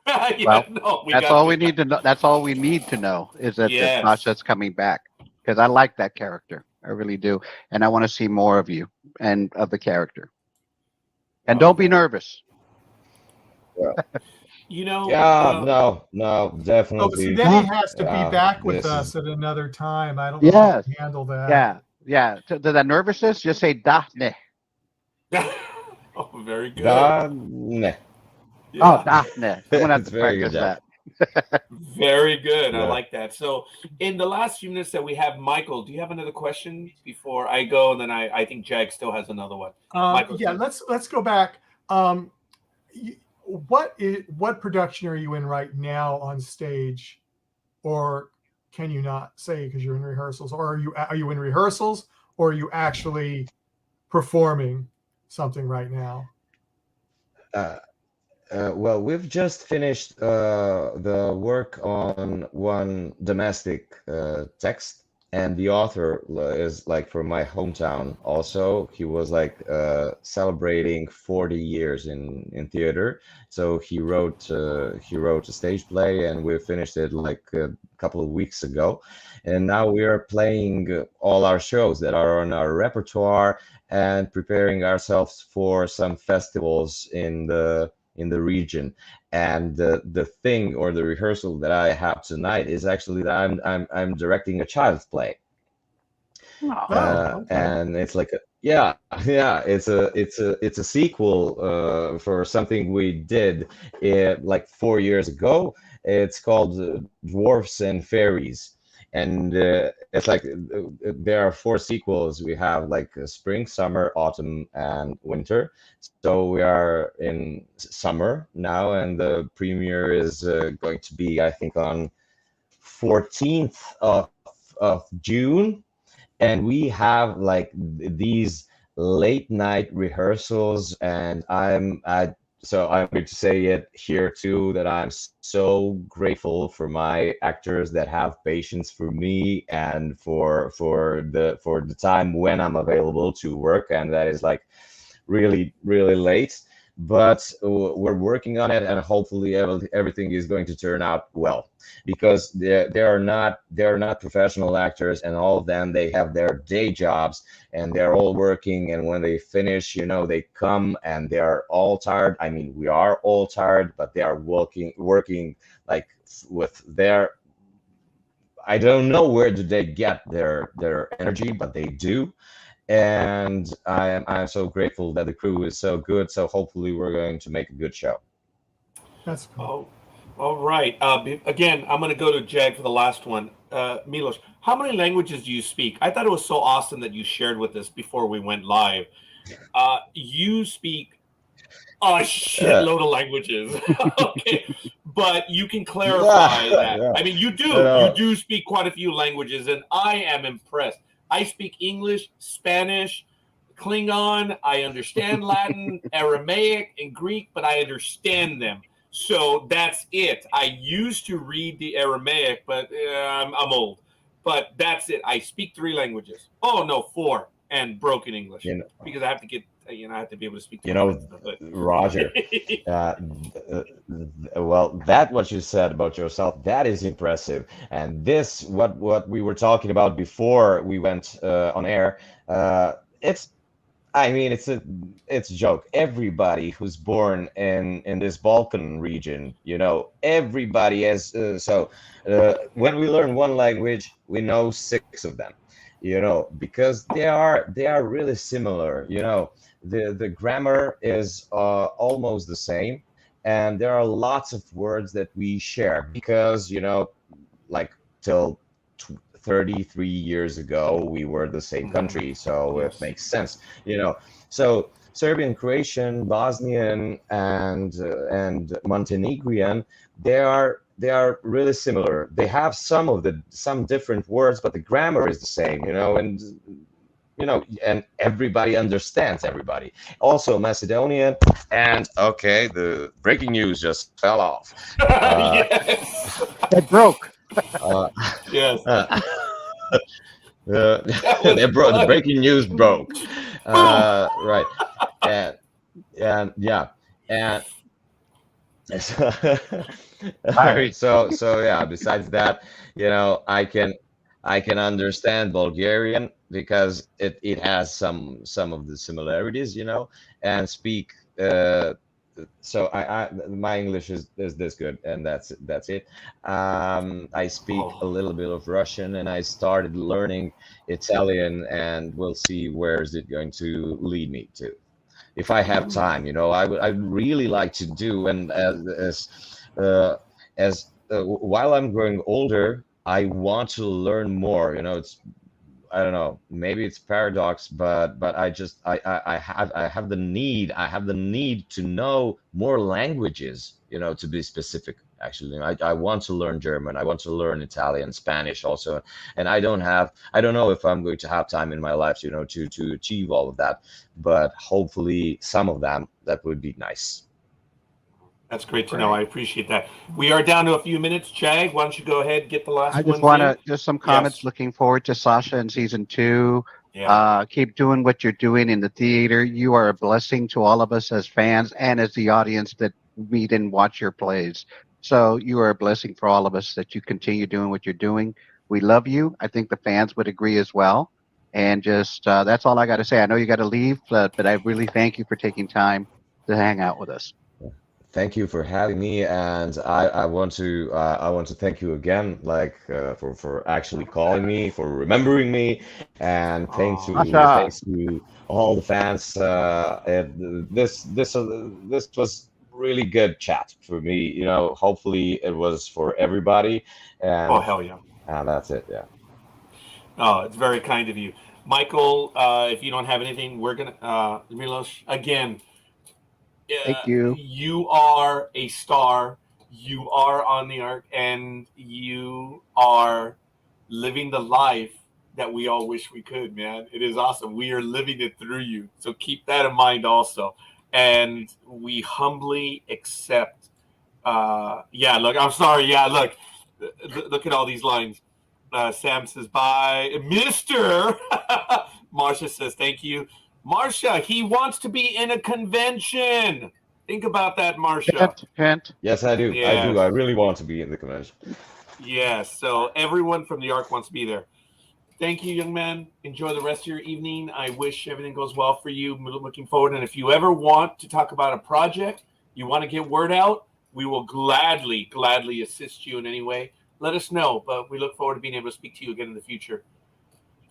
Yeah, Well, no, That's got all you. we need to know. That's all we need to know is that Yes. Sasha's coming back because I like that character. I really do, and I want to see more of you and of the character. And don't be nervous. You know, Yeah, no, Oh, so definitely. then he has to Yeah, be back with this us is- at another time. I don't know how Yes. to handle that. Yeah. To that nervousness, just say Daphne. oh, very good. Nah. Yeah, Oh, Daphne. I'm gonna have It's to very practice good, Jack. that. very good. I Yeah. like that. So, in the last few minutes that we have, Michael, do you have another question before I go? And then I think Jag still has another one. Michael, Yeah, let's go back. What production are you in right now on stage, or can you not say because you're in rehearsals, or are you in rehearsals, or are you actually performing something right now? Well, we've just finished the work on one domestic text, and the author is like from my hometown. Also, he was like celebrating 40 years in theater, so he wrote a stage play, and we finished it like a couple of weeks ago, and now we are playing all our shows that are on our repertoire and preparing ourselves for some festivals in the region. And the thing or the rehearsal that I have tonight is actually that I'm directing a child's play. Okay. And it's like it's a sequel for something we did like 4 years ago. It's called Dwarfs and Fairies, and it's like there are 4 sequels. We have like spring, summer, autumn, and winter. So we are in summer now, and the premiere is going to be, I think, on 14th of June. And we have like these late night rehearsals, and so I'm going to say it here too, that I'm so grateful for my actors that have patience for me and for the time when I'm available to work, and that is like really late. But we're working on it, and hopefully everything is going to turn out well, because they are not professional actors, and all of them, they have their day jobs, and they're all working, and when they finish, they come and they are all tired. I mean, we are all tired, but they are working like with their, I don't know where do they get their energy, but they do. And I'm so grateful that the crew is so good. So hopefully we're going to make a good show. That's cool. Oh, all right. Again, I'm going to go to Jag for the last one. Milos, how many languages do you speak? I thought it was so awesome that you shared with us before we went live. You speak a shitload of languages. Okay, but you can clarify that. Yeah. I mean, you do. Yeah. You do speak quite a few languages, and I am impressed. I speak English, Spanish, Klingon. I understand Latin, Aramaic, and Greek, but I understand them. So that's it. I used to read the Aramaic, but I'm old. But that's it. I speak 3 languages. Oh no, 4, and broken English, because I have to get. I have to be able to speak. Roger. Well, that what you said about yourself, that is impressive. And this, what we were talking about before we went on air, it's a joke. Everybody who's born in this Balkan region, everybody has. When we learn one language, we know 6 of them. Because they are really similar. the grammar is almost the same, and there are lots of words that we share because like till 33 years ago we were the same country, so Yes. it makes sense. So Serbian, Croatian, Bosnian, and Montenegrin, they are really similar. They have some different words, but the grammar is the same. And everybody understands everybody. Also Macedonian, and okay, the breaking news just fell off. Yes. It broke. Uh, Yes. the breaking news broke. Right, and yeah, and Sorry. so yeah. Besides that, I can understand Bulgarian because it has some of the similarities, and speak. So my English is this good, and that's it. I speak a little bit of Russian, and I started learning Italian, and we'll see where is it going to lead me to. If I have time, I'd really like to do, and while I'm growing older, I want to learn more. I don't know, maybe it's paradox, but I have the need to know more languages, to be specific. Actually, I want to learn German, I want to learn Italian, Spanish also, and I don't know if I'm going to have time in my life, to achieve all of that, but hopefully some of them, that would be nice. That's great to know. I appreciate that. We are down to a few minutes. Jag, why don't you go ahead and get the last one? I just want to just some comments. Yes. Looking forward to Sasha in season 2. Yeah. Keep doing what you're doing in the theater. You are a blessing to all of us as fans and as the audience that meet and watch your plays. So you are a blessing for all of us that you continue doing what you're doing. We love you. I think the fans would agree as well. And just that's all I got to say. I know you got to leave, but I really thank you for taking time to hang out with us. Thank you for having me, and I want to thank you again, for actually calling me, for remembering me, and thanks to all the fans. This was really good chat for me. Hopefully it was for everybody. And Oh, hell yeah. That's it. Yeah. Oh, it's very kind of you, Michael. If you don't have anything, we're gonna Milos again. Thank you. You are a star. You are on the arc, and you are living the life that we all wish we could, man. It is awesome. We are living it through you. So keep that in mind also. And we humbly accept. Look, I'm sorry. Yeah, look at all these lines. Sam says, bye. Mr. Marsha says, thank you. Marsha, he wants to be in a convention. Think about that, Marsha. Hint. Yes, I do. Yes. I do. I really want to be in the convention. Yes. So everyone from the ARC wants to be there. Thank you, young man. Enjoy the rest of your evening. I wish everything goes well for you. I'm looking forward. And if you ever want to talk about a project, you want to get word out, we will gladly assist you in any way. Let us know. But we look forward to being able to speak to you again in the future.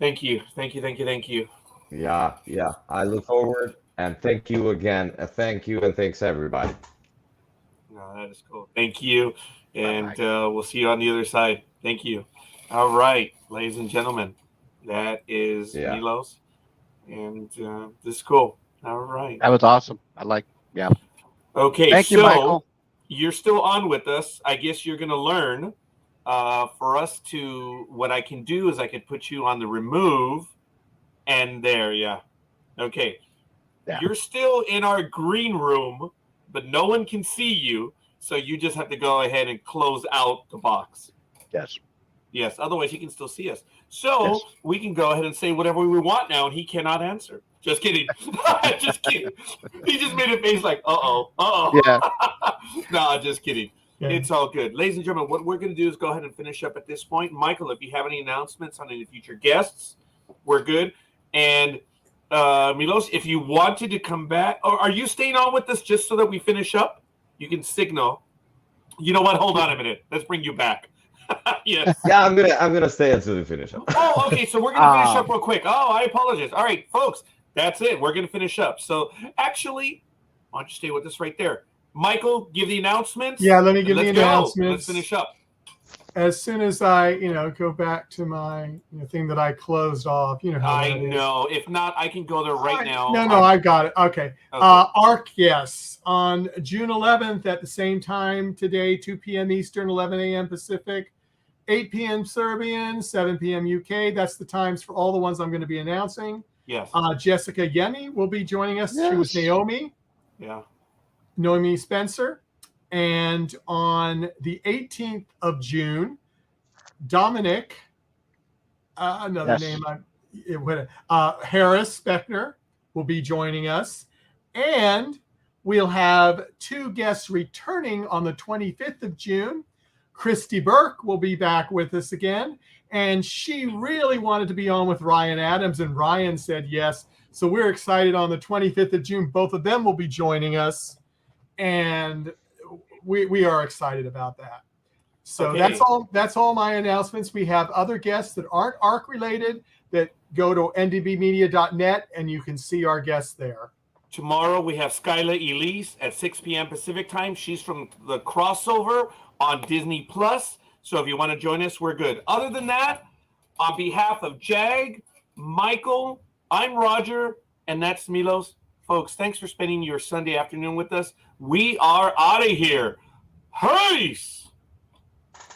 Thank you. Thank you. Yeah. I look forward, and thank you again. Thank you, and thanks everybody. No, that is cool. Thank you, and we'll see you on the other side. Thank you. All right, ladies and gentlemen, that is Milos, and this is cool. All right. That was awesome. Yeah. Okay, Thank you, Michael. You're still on with us. I guess you're going to learn. For us to, what I can do is I could put you on the remove. And there, yeah. Okay. Yeah. You're still in our green room, but no one can see you. So you just have to go ahead and close out the box. Yes. Otherwise, he can still see us. So we can go ahead and say whatever we want now, and he cannot answer. Just kidding. Just kidding. He just made a face like, uh-oh. Yeah. No, just kidding. Yeah. It's all good. Ladies and gentlemen, what we're going to do is go ahead and finish up at this point. Michael, if you have any announcements on any future guests, we're good. And Milos, if you wanted to come back, or are you staying on with us just so that we finish up? You can signal. You know what? Hold on a minute. Let's bring you back. Yes. Yeah, I'm gonna stay until we finish up. Oh, okay. So we're gonna finish up real quick. Oh, I apologize. All right, folks. That's it. We're going to finish up. So actually, why don't you stay with us right there? Michael, give the announcements. Yeah, let me give the Let's go. announcements. Let's finish up. As soon as I, go back to my thing that I closed off, how I that is. know. If not, I can go there right now. No, I got it. Okay. Okay. ARC, yes. On June 11th at the same time today, 2 p.m. Eastern, 11 a.m. Pacific, 8 p.m. Serbian, 7 p.m. UK. That's the times for all the ones I'm going to be announcing. Yes. Jessica Yemi will be joining us. Yes. She was Naomi. Yeah. Noemi Spencer. And on the 18th of June, Dominic, another Yes. name, Harris Beckner will be joining us. And we'll have 2 guests returning on the 25th of June. Christy Burke will be back with us again. And she really wanted to be on with Ryan Adams, and Ryan said yes. So we're excited on the 25th of June. Both of them will be joining us. And we are excited about that. So Okay. that's all my announcements. We have other guests that aren't ARC related that go to ndbmedia.net and you can see our guests there. Tomorrow we have Skyla Elise at 6 p.m. Pacific time. She's from the crossover on Disney Plus. So if you want to join us, we're good. Other than that, on behalf of Jag, Michael, I'm Roger, and that's Milos. Folks, thanks for spending your Sunday afternoon with us. We are out of here. Peace!